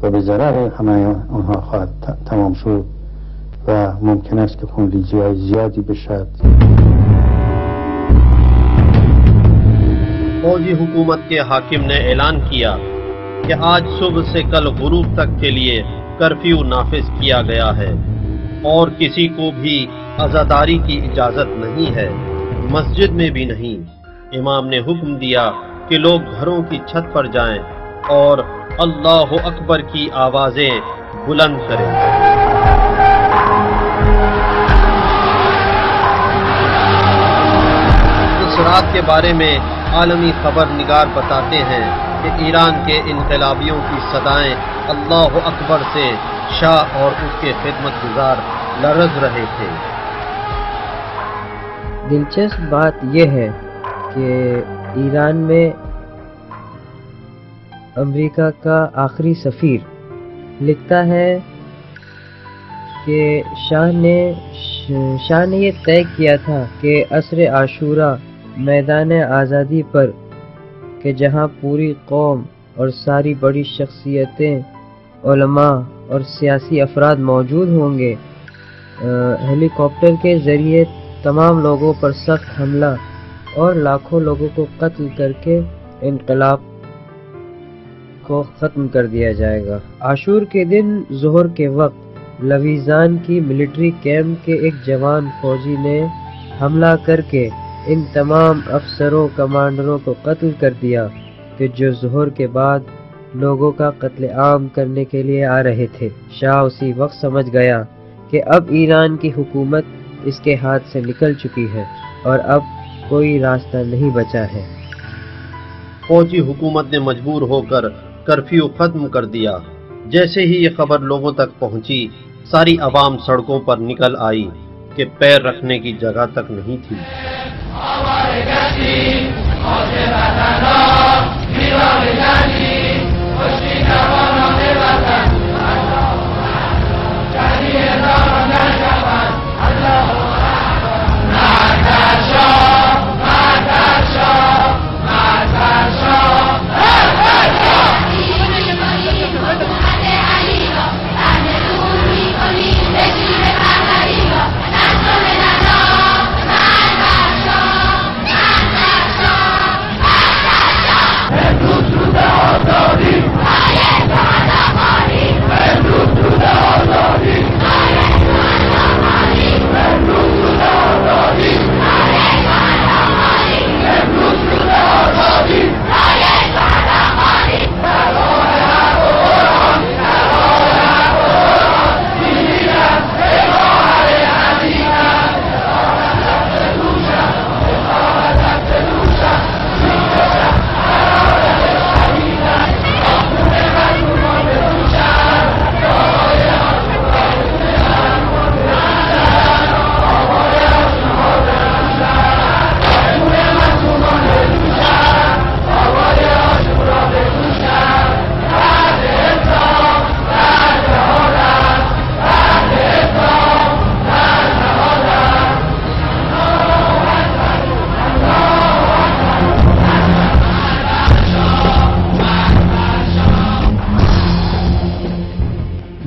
Speaker 2: و به ضرر همه آنها خواهد تمام شد و ممکن است که خونریزی های زیادی بشد۔
Speaker 1: فوجی حکومت کے حاکم نے اعلان کیا کہ آج صبح سے کل غروب تک کے لیے کرفیو نافذ کیا گیا ہے اور کسی کو بھی عزاداری کی اجازت نہیں ہے، مسجد میں بھی نہیں۔ امام نے حکم دیا کہ لوگ گھروں کی چھت پر جائیں اور اللہ اکبر کی آوازیں بلند کریں۔ اس رات کے بارے میں عالمی خبر نگار بتاتے ہیں کہ ایران کے انقلابیوں کی صدائیں اللہ اکبر سے شاہ اور اس کے خدمت گزار لرز رہے تھے۔
Speaker 15: دلچسپ بات یہ ہے کہ ایران میں امریکہ کا آخری سفیر لکھتا ہے کہ شاہ نے یہ طے کیا تھا کہ عصر عاشورہ میدان آزادی پر، کہ جہاں پوری قوم اور ساری بڑی شخصیتیں، علماء اور سیاسی افراد موجود ہوں گے، ہیلی کاپٹر کے ذریعے تمام لوگوں پر سخت حملہ اور لاکھوں لوگوں کو قتل کر کے انقلاب کو ختم کر دیا جائے گا۔ عاشور کے دن ظہر کے وقت لویزان کی ملٹری کیمپ کے ایک جوان فوجی نے حملہ کر کے ان تمام افسروں کمانڈروں کو قتل کر دیا کہ جو ظہر کے بعد لوگوں کا قتل عام کرنے کے لیے آ رہے تھے۔ شاہ اسی وقت سمجھ گیا کہ اب ایران کی حکومت اس کے ہاتھ سے نکل چکی ہے اور اب کوئی راستہ نہیں بچا ہے۔
Speaker 1: فوجی حکومت نے مجبور ہو کر کرفیو ختم کر دیا۔ جیسے ہی یہ خبر لوگوں تک پہنچی، ساری عوام سڑکوں پر نکل آئی کہ پیر رکھنے کی جگہ تک نہیں تھی۔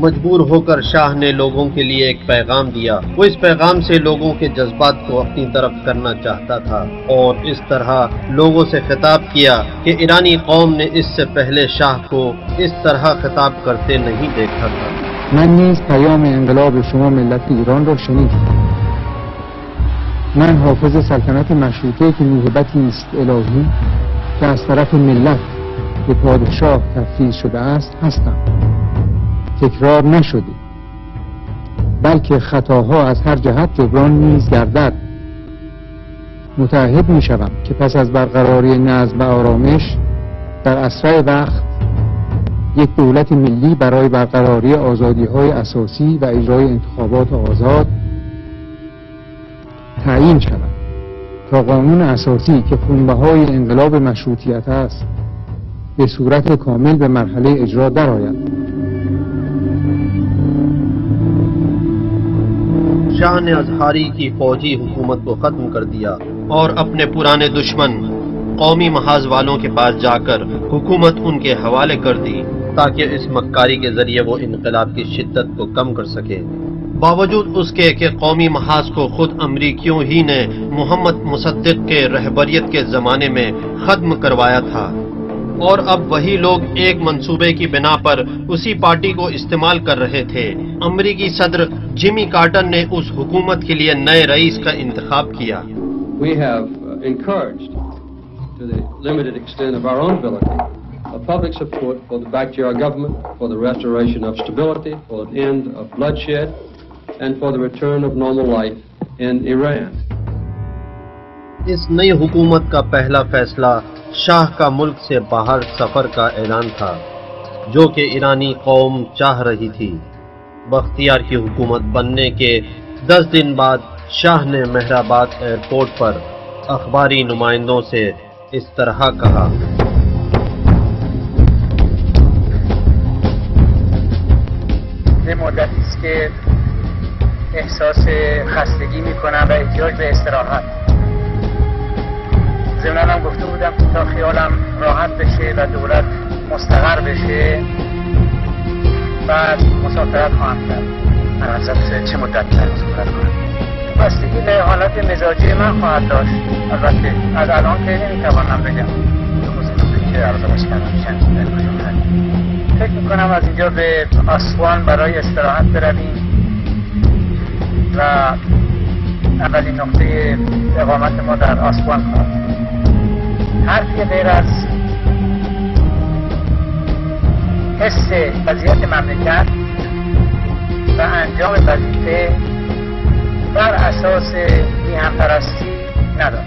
Speaker 1: مجبور ہو کر شاہ نے لوگوں کے لیے ایک پیغام دیا۔ وہ اس پیغام سے لوگوں کے جذبات کو اپنی طرف کرنا چاہتا تھا اور اس طرح لوگوں سے خطاب کیا کہ ایرانی قوم نے اس سے پہلے شاہ کو اس طرح خطاب کرتے نہیں دیکھا تھا۔
Speaker 13: من نیز پیام انقلاب شما ملت ایران را شنیدم. من حافظ سلطنت مشروطه که موهبتی است الهی که از طرف ملت به پادشاه تفویض شده است هستم. تکرار نشده بلکه خطاها از هر جهت جبران نیز گردد. متعهد می شوم که پس از برقراری نظم و آرامش در اسرع وقت یک دولت ملی برای برقراری آزادی‌های اساسی و اجرای انتخابات آزاد تعیین شود تا قانون اساسی که خونبهای انقلاب مشروطیت است به صورت کامل به مرحله اجرا درآید.
Speaker 1: شاہ نے ازہاری کی فوجی حکومت کو ختم کر دیا اور اپنے پرانے دشمن قومی محاذ والوں کے پاس جا کر حکومت ان کے حوالے کر دی تاکہ اس مکاری کے ذریعے وہ انقلاب کی شدت کو کم کر سکے۔ باوجود اس کے کہ قومی محاذ کو خود امریکیوں ہی نے محمد مصدق کے رہبریت کے زمانے میں ختم کروایا تھا، اور اب وہی لوگ ایک منصوبے کی بنا پر اسی پارٹی کو استعمال کر رہے تھے۔ امریکی صدر جمی کارٹر نے اس حکومت کے لیے نئے رئیس کا انتخاب کیا۔
Speaker 11: We have encouraged, to the limited extent of our own ability, a public support for the Bakhtiar government, for the restoration of stability, for an end of bloodshed, and for the return of normal life in Iran.
Speaker 1: اس نئی حکومت کا پہلا فیصلہ شاہ کا ملک سے باہر سفر کا اعلان تھا، جو کہ ایرانی قوم چاہ رہی تھی۔ بختیار کی حکومت بننے کے 10 دن بعد شاہ نے مہرآباد ایئرپورٹ پر اخباری نمائندوں سے اس طرح کہا:
Speaker 16: یه مدتی است که احساس خستگی میکنم و احتیاج به استراحت. ضمناً هم گفته بودم تا خیالم راحت بشه و دولت مستقر بشه بعد مسافرت خواهم کرد. من حضرت چه مدت مسافرت کنم؟ بستگی به حالت مزاجی من خواهد داشت. البته از الان که نمیتوانم بگم که ارزش کردم فکر میکنم از اینجا به آسوان برای استراحت برویم و اولین نقطه اقامت ما در آسوان خواهد. حرفی غیر از حس وضعیت مملکت و انجام وظیفه بر اساس میهن‌پرستی ندارم.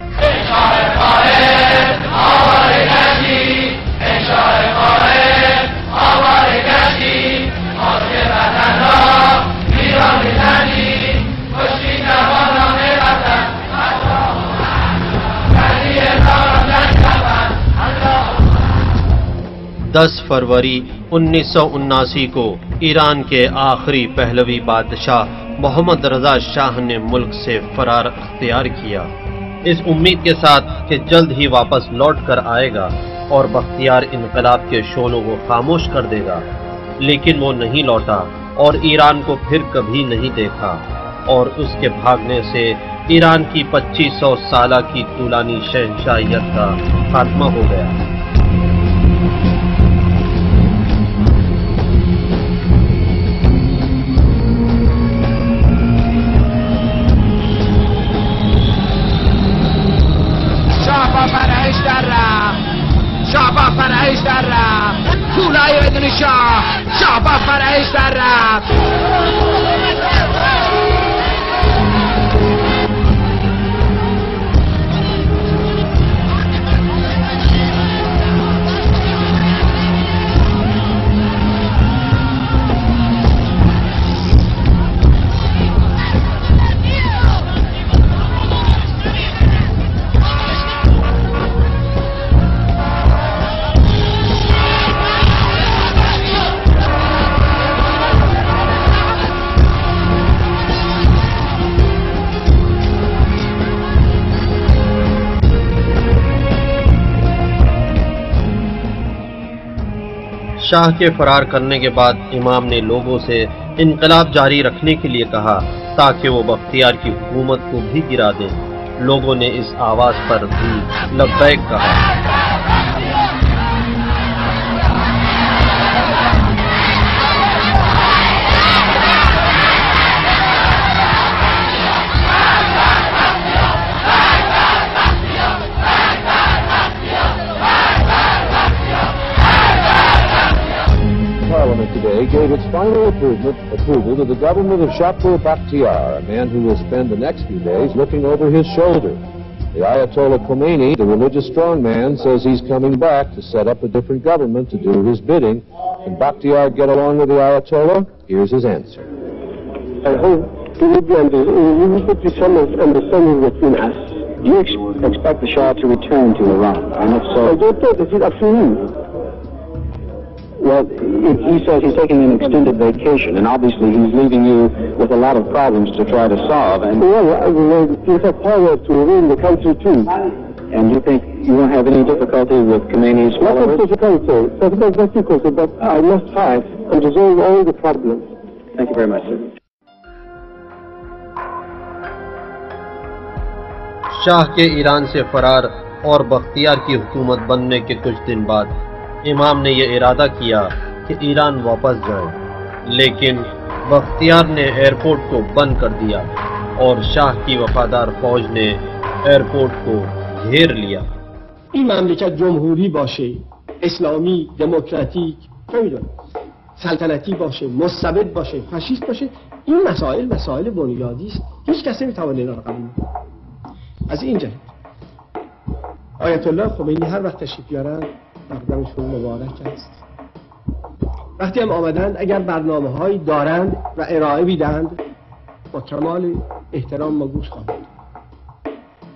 Speaker 1: دس فروری 1979 کو ایران کے آخری پہلوی بادشاہ محمد رضا شاہ نے ملک سے فرار اختیار کیا، اس امید کے ساتھ کہ جلد ہی واپس لوٹ کر آئے گا اور بختیار انقلاب کے شعلوں کو خاموش کر دے گا، لیکن وہ نہیں لوٹا اور ایران کو پھر کبھی نہیں دیکھا، اور اس کے بھاگنے سے ایران کی 2500 سالہ کی طولانی شہنشاہیت کا خاتمہ ہو گیا۔
Speaker 14: شاه فرعش در رفت، طولای بدون شاه فرعش در رفت.
Speaker 1: شاہ کے فرار کرنے کے بعد امام نے لوگوں سے انقلاب جاری رکھنے کے لیے کہا تاکہ وہ بختیار کی حکومت کو بھی گرا دیں۔ لوگوں نے اس آواز پر بھی لبیک کہا۔
Speaker 10: Today gave its final approval to the government of Shapur Bakhtiar, a man who will spend the next few days looking over his shoulder. The Ayatollah Khomeini, the religious strongman, says he's coming back to set up a different government to do his bidding. Can Bakhtiar get along with the Ayatollah? Here's his answer.
Speaker 17: I hope we will put some understanding between us.
Speaker 10: Do you expect the Shah to return to Iran? And if so,
Speaker 17: I don't know. This is up to him.
Speaker 10: Well, he says he's taking an extended vacation, and obviously he's leaving you with a lot of problems to try to solve. And
Speaker 17: he has power to rule the country too.
Speaker 10: And you think you won't have any difficulty with Khomeini's followers?
Speaker 17: Not difficulty. It's not difficulty, but I must try and resolve all the problems.
Speaker 10: Thank you very much, sir.
Speaker 1: شاہ کے ایران سے فرار اور بختیار کی حکومت بننے کے کچھ دن بعد امام نے یہ ارادہ کیا کہ ایران واپس جائیں، لیکن بختیار نے ایئرپورٹ کو بند کر دیا اور شاہ کی وفادار فوج نے ایئرپورٹ کو گھیر لیا.
Speaker 17: این مملکت جمهوری باشه، اسلامی، دموکراتیک، نمیدونم سلطنتی باشه، مستبد باشه، فاشیست باشه، این مسائل بنیادی است. هیچ کسی نمیتونه اینا رو قبول کنه. از این جهت آیت الله خمینی هر وقت تشریف بیارن مقدمشون مبارک است. وقتی هم آمدند اگر برنامه‌هایی دارند و ارائه میدند با کمال احترام ما گوش خواهیم.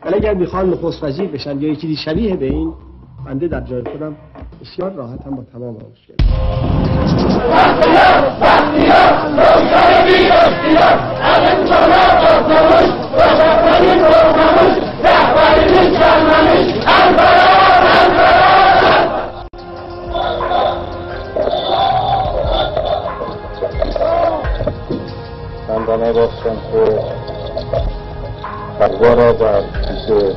Speaker 17: ولی اگر میخوان نخست وزیر بشن یا یه چیزی شبیه به این، بنده در جای خودم بسیار راحتم با تمام مشکل.
Speaker 18: من بنا داشتم که تقوا را در پیش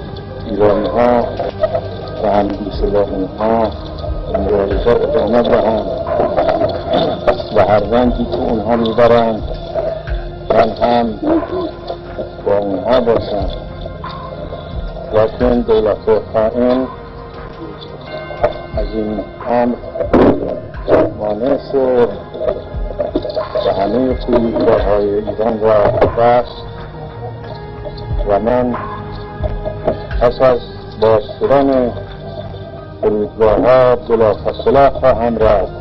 Speaker 18: ایرانی ها و همگیسلانی ها مبارزه ادامه دهم و هر رنگی که اونها میبرند من هم با اونها باشم، لیکن دولت خائن از این امر مانع شد و همه فرودگاه‌های ایران را بست و من پس از باز شدن فرودگاه‌ها بلافاصله خواهم رفت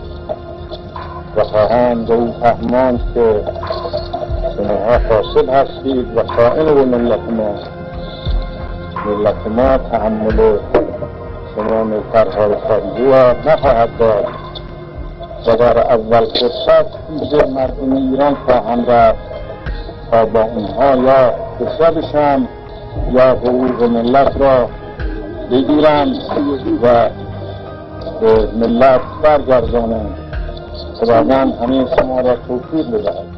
Speaker 18: و خواهم به او فهماند که شماها فاسد هستید و خائن به ملت ما تحمل شما نوکرهای خارجی را نخواهد داد و در اول فرصت پیش مردم ایران خواهم رفت تا با اونها یا کشته بشم یا حقوق ملت را بگیرم و به ملت برگردانم. خداوند همه شما را توفیق بدهد.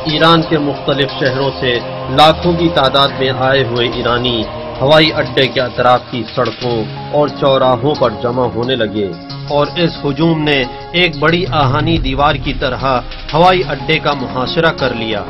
Speaker 1: ایران کے مختلف شہروں سے لاکھوں کی تعداد میں آئے ہوئے ایرانی ہوائی اڈے کے اطراف کی سڑکوں اور چوراہوں پر جمع ہونے لگے اور اس ہجوم نے ایک بڑی آہنی دیوار کی طرح ہوائی اڈے کا محاصرہ کر لیا.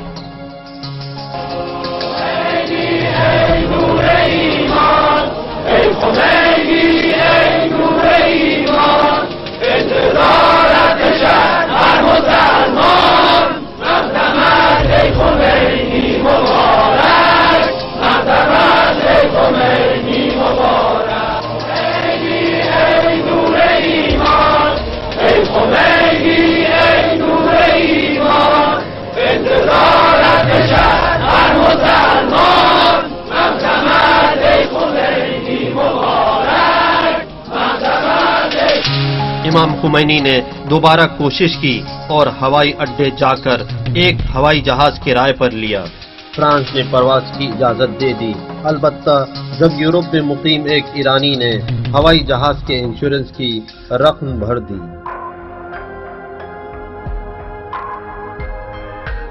Speaker 1: امام خمینی نے دوبارہ کوشش کی اور ہوائی اڈے جا کر ایک ہوائی جہاز کرائے پر لیا. فرانس نے پرواز کی اجازت دے دی، البتہ جب یورپ میں مقیم ایک ایرانی نے ہوائی جہاز کے انشورنس کی رقم بھر دی.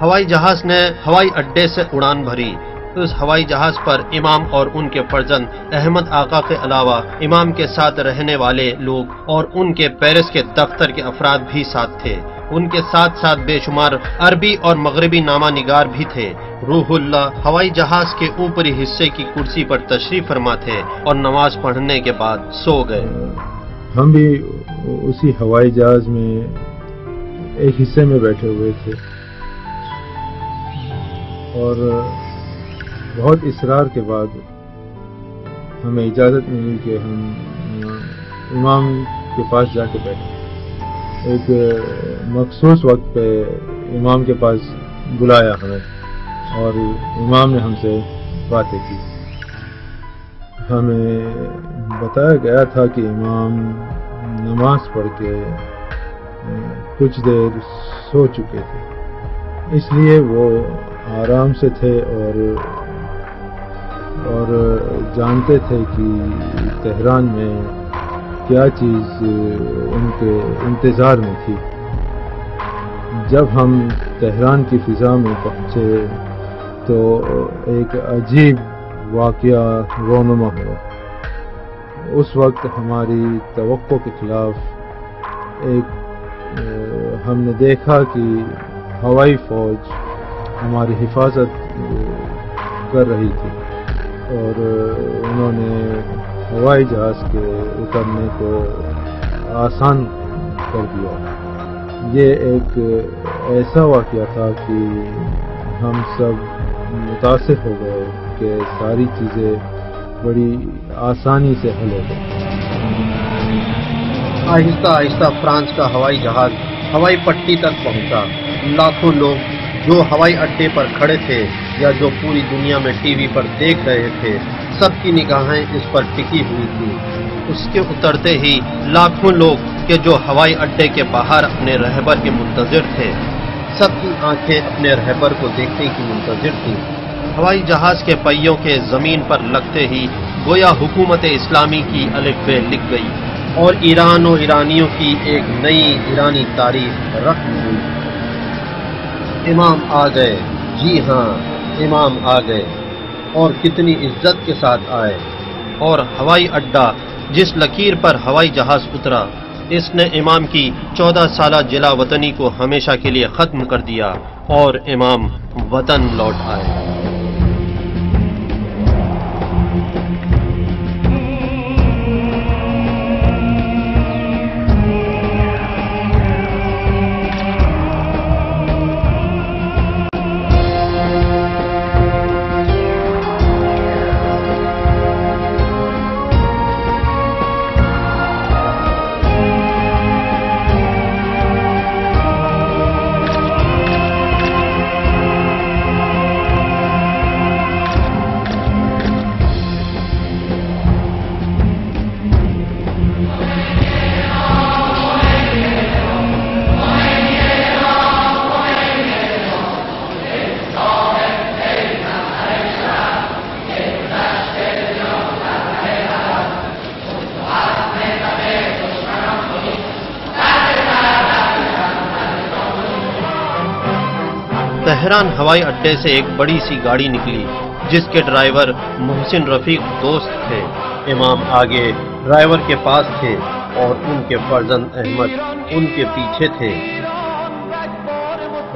Speaker 1: ہوائی جہاز نے ہوائی اڈے سے اڑان بھری. اس ہوائی جہاز پر امام اور ان کے فرزند احمد آقا کے علاوہ امام کے ساتھ رہنے والے لوگ اور ان کے پیرس کے دفتر کے افراد بھی ساتھ تھے. ان کے ساتھ ساتھ بے شمار عربی اور مغربی نامہ نگار بھی تھے. روح اللہ ہوائی جہاز کے اوپری حصے کی کرسی پر تشریف فرما تھے اور نماز پڑھنے کے بعد سو گئے.
Speaker 19: ہم بھی اسی ہوائی جہاز میں ایک حصے میں بیٹھے ہوئے تھے اور بہت اصرار کے بعد ہمیں اجازت ملی کہ ہم امام کے پاس جا کے بیٹھے. ایک مخصوص وقت پہ امام کے پاس بلایا ہمیں اور امام نے ہم سے باتیں کی. ہمیں بتایا گیا تھا کہ امام نماز پڑھ کے کچھ دیر سو چکے تھے، اس لیے وہ آرام سے تھے اور جانتے تھے کہ تہران میں کیا چیز ان کے انتظار میں تھی. جب ہم تہران کی فضا میں پہنچے تو ایک عجیب واقعہ رونما ہوا۔ اس وقت ہماری توقع کے خلاف ہم نے دیکھا کہ ہوائی فوج ہماری حفاظت کر رہی تھی اور انہوں نے ہوائی جہاز کے اترنے کو آسان کر دیا۔ یہ ایک ایسا واقعہ تھا کہ ہم سب متاثر ہو گئے کہ ساری چیزیں بڑی آسانی سے حل ہو گئی۔
Speaker 1: آہستہ آہستہ فرانس کا ہوائی جہاز ہوائی پٹی تک پہنچا۔ لاکھوں لوگ جو ہوائی اڈے پر کھڑے تھے یا جو پوری دنیا میں ٹی وی پر دیکھ رہے تھے، سب کی نگاہیں اس پر ٹکی ہوئی تھی۔ اس کے اترتے ہی لاکھوں لوگ کہ جو ہوائی اڈے کے باہر اپنے رہبر کے منتظر تھے، سب کی آنکھیں اپنے رہبر کو دیکھنے کی منتظر تھیں۔ ہوائی جہاز کے پہیوں کے زمین پر لگتے ہی گویا حکومت اسلامی کی الف ب لکھ گئی اور ایران و ایرانیوں کی ایک نئی ایرانی تاریخ رقم ہوئی۔ امام آ گئے، جی ہاں امام آ گئے، اور کتنی عزت کے ساتھ آئے۔ اور ہوائی اڈہ جس لکیر پر ہوائی جہاز اترا، اس نے امام کی 14 سالہ جلا وطنی کو ہمیشہ کے لیے ختم کر دیا اور امام وطن لوٹ آئے۔ تہران ہوائی اڈے سے ایک بڑی سی گاڑی نکلی جس کے ڈرائیور محسن رفیق دوست تھے۔ امام آگے ڈرائیور کے پاس تھے اور ان کے فرزند احمد ان کے پیچھے تھے۔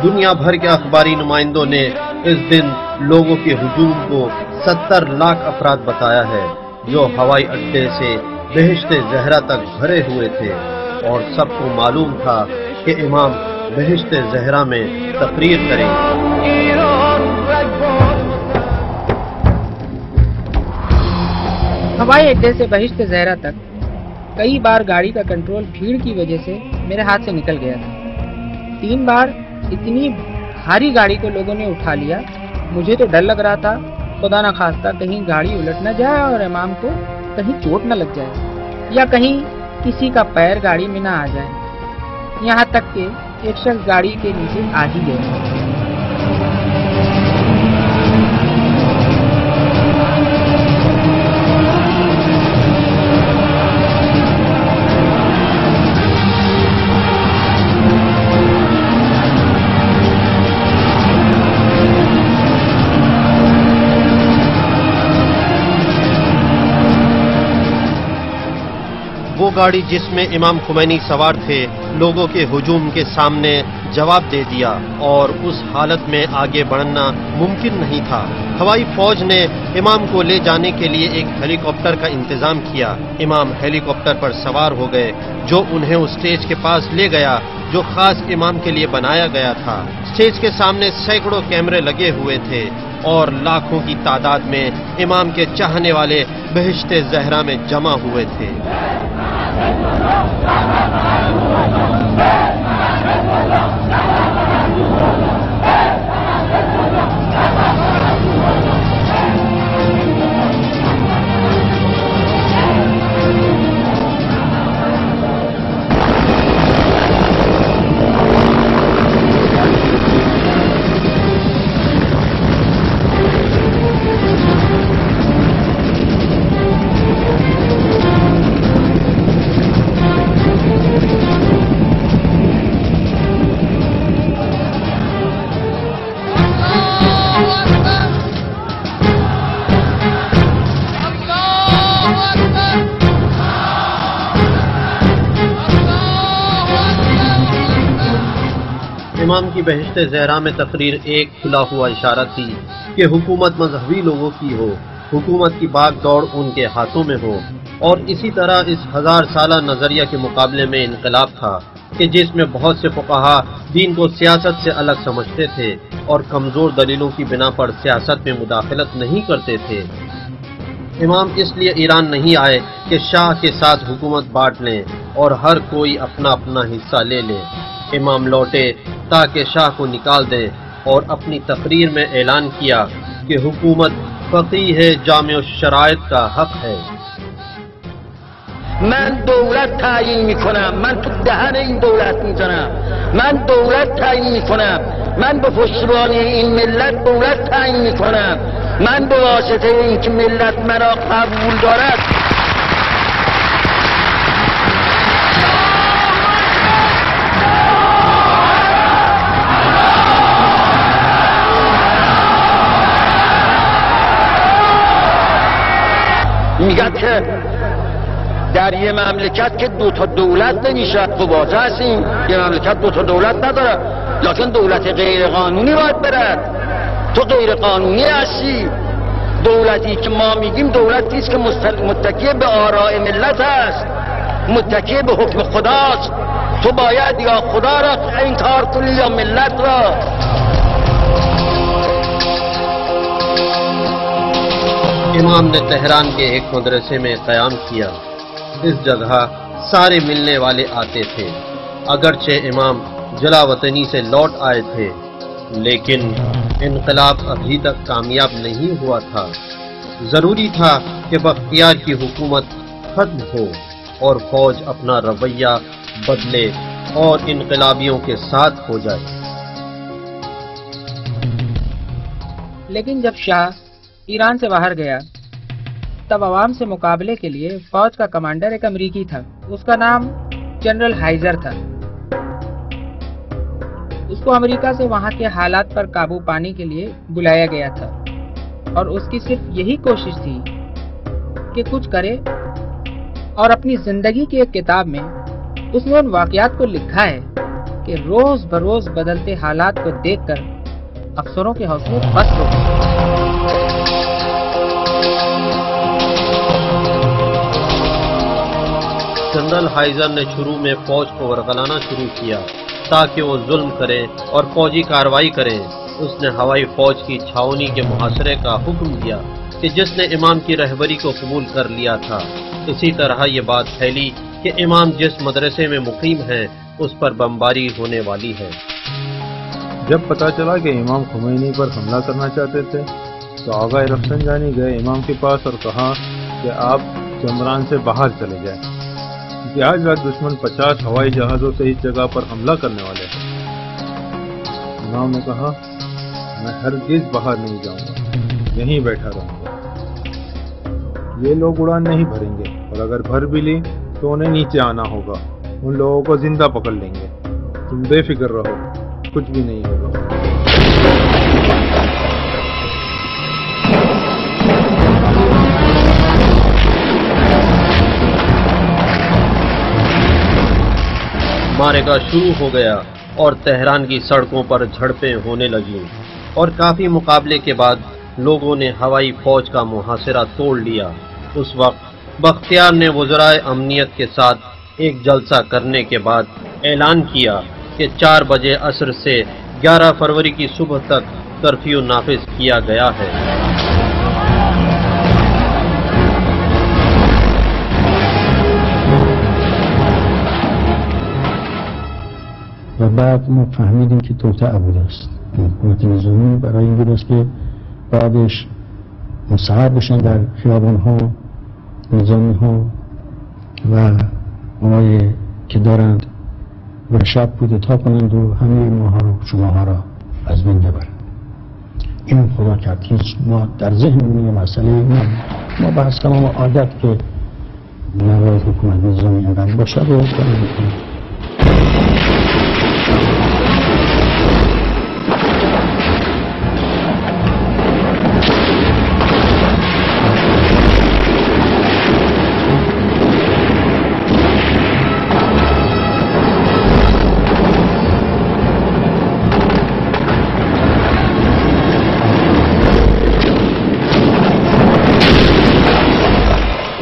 Speaker 1: دنیا بھر کے اخباری نمائندوں نے اس دن لوگوں کے ہجوم کو 70 لاکھ افراد بتایا ہے جو ہوائی اڈے سے بہشت زہرا تک بھرے ہوئے تھے، اور سب کو معلوم تھا کہ امام بہشت زہرا میں تقریر کریں گے۔
Speaker 4: ہوائی اڈے سے بہشت زہرا تک کئی بار گاڑی کا کنٹرول بھیڑ کی وجہ سے میرے ہاتھ سے نکل گیا تھا۔ 3 بار اتنی بھاری گاڑی کو لوگوں نے اٹھا لیا۔ مجھے تو ڈر لگ رہا تھا خدا نہ خواستہ کہیں گاڑی الٹ نہ جائے اور امام کو کہیں چوٹ نہ لگ جائے، یا کہیں کسی کا پیر گاڑی میں نہ آ جائے۔ یہاں تک کہ ایک شخص گاڑی کے نیچے آ ہی گیا۔
Speaker 1: وہ گاڑی جس میں امام خمینی سوار تھے لوگوں کے ہجوم کے سامنے جواب دے دیا، اور اس حالت میں آگے بڑھنا ممکن نہیں تھا۔ ہوائی فوج نے امام کو لے جانے کے لیے ایک ہیلی کاپٹر کا انتظام کیا۔ امام ہیلی کاپٹر پر سوار ہو گئے جو انہیں اس اسٹیج کے پاس لے گیا جو خاص امام کے لیے بنایا گیا تھا۔ اسٹیج کے سامنے سینکڑوں کیمرے لگے ہوئے تھے اور لاکھوں کی تعداد میں امام کے چاہنے والے بہشت زہرا میں جمع ہوئے تھے۔ امام کی بہشت زہرا میں تقریر ایک کھلا ہوا اشارہ تھی کہ حکومت مذہبی لوگوں کی ہو، حکومت کی باغ دوڑ ان کے ہاتھوں میں ہو، اور اسی طرح اس 1000 سالہ نظریہ کے مقابلے میں انقلاب تھا کہ جس میں بہت سے فقہا دین کو سیاست سے الگ سمجھتے تھے اور کمزور دلیلوں کی بنا پر سیاست میں مداخلت نہیں کرتے تھے۔ امام اس لیے ایران نہیں آئے کہ شاہ کے ساتھ حکومت بانٹ لیں اور ہر کوئی اپنا اپنا حصہ لے لے۔ امام لوٹے تاکہ شاہ کو نکال دیں اور اپنی تقریر میں اعلان کیا کہ حکومت فقیہ جامع الشرائط کا حق ہے۔
Speaker 20: من دولت تعیین میکنم، من تو دهن این دولت میزنم، من دولت تعیین میکنم، من به پشتیبانی این ملت دولت تعیین میکنم، من به واسطه اینکه ملت مرا قبول دارد میگد که در یه مملکت که دو تا دولت نمیشه، تو واضح هستیم یه مملکت دو تا دولت نداره، لکن دولت غیر قانونی باید بره. تو غیر قانونی هستی. دولتی که ما میگیم دولتی است که متکی به آراء ملت است، متکی به حکم خداست. تو باید یا خدا را انکار کنی یا ملت را.
Speaker 1: امام نے تہران کے ایک مدرسے میں قیام کیا۔ اس جگہ سارے ملنے والے آتے تھے۔ اگرچہ امام جلا وطنی سے لوٹ آئے تھے لیکن انقلاب ابھی تک کامیاب نہیں ہوا تھا۔ ضروری تھا کہ بختیار کی حکومت ختم ہو اور فوج اپنا رویہ بدلے اور انقلابیوں کے ساتھ ہو جائے۔
Speaker 4: لیکن جب شاہ ایران سے باہر گیا تب عوام سے مقابلے کے لیے فوج کا کمانڈر ایک امریکی تھا، اس کا نام جنرل ہائزر تھا۔ اس کو امریکہ سے وہاں کے حالات پر قابو پانے کے لیے بلایا گیا تھا اور اس کی صرف یہی کوشش تھی کہ کچھ کرے، اور اپنی زندگی کی ایک کتاب میں اس نے ان واقعات کو لکھا ہے کہ روز بروز بدلتے حالات کو دیکھ کر افسروں کے حوصلے پست ہو گئے۔
Speaker 1: جنرل ہائزر نے شروع میں فوج کو ورگلانا شروع کیا تاکہ وہ ظلم کرے اور فوجی کارروائی کرے۔ اس نے ہوائی فوج کی چھاونی کے محاصرے کا حکم دیا کہ جس نے امام کی رہبری کو قبول کر لیا تھا۔ اسی طرح یہ بات پھیلی کہ امام جس مدرسے میں مقیم ہیں اس پر بمباری ہونے والی ہے۔
Speaker 19: جب پتہ چلا کہ امام خمینی پر حملہ کرنا چاہتے تھے تو آغا رفسنجانی گئے امام کے پاس اور کہا کہ آپ جمران سے باہر چلے جائیں کہ آج رات دشمن 50 ہوائی جہازوں سے اس جگہ پر حملہ کرنے والے ہیں۔ امام نے کہا میں ہرگز باہر نہیں جاؤں گا، یہیں بیٹھا رہوں گا۔ یہ لوگ اڑان نہیں بھریں گے اور اگر بھر بھی لی تو انہیں نیچے آنا ہوگا، ان لوگوں کو زندہ پکڑ لیں گے۔ تم بے فکر رہو، کچھ بھی نہیں ہوگا۔
Speaker 1: معرکہ شروع ہو گیا اور تہران کی سڑکوں پر جھڑپیں ہونے لگیں اور کافی مقابلے کے بعد لوگوں نے ہوائی فوج کا محاصرہ توڑ لیا۔ اس وقت بختیار نے وزرائے امنیت کے ساتھ ایک جلسہ کرنے کے بعد اعلان کیا کہ 4 بجے عصر سے 11 فروری کی صبح تک کرفیو نافذ کیا گیا ہے۔
Speaker 2: و بعد ما فهمیدیم که توطئه بوده است. حکومت نظامی برای این بود است که بعدش مستقر بشن در خیابان‌ها نظامی‌ها و اونایی که دارند و شب کودتا کنند و همه ماها رو شماها را از بین ببرند. این خدا کرد. هیچ ما در ذهنمون یه مسئله نبود. ما بحث تمام عادت که نباید حکومت نظامی اینقدر باشه رو کنیم.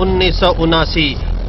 Speaker 1: 1979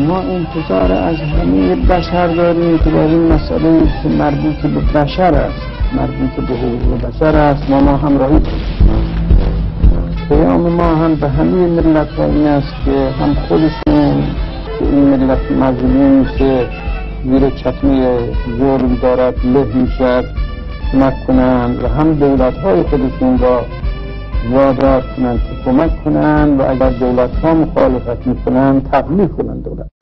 Speaker 2: ما انتظار از همه بشر داریم که در این مسئله که مربوط به بشر است، مربوط به حقوق بشر است، ما همراهی پیام ما هم به همه ملت ها این است که هم خودشون که این ملت مظلوم میشه زیر چکمه ظلم دارد له میشد کمک کنند و هم دولت های خودشون را وادار کنند که کمک کنند و اگر دولت ها مخالفت میکنند تقلیل کنند دولت.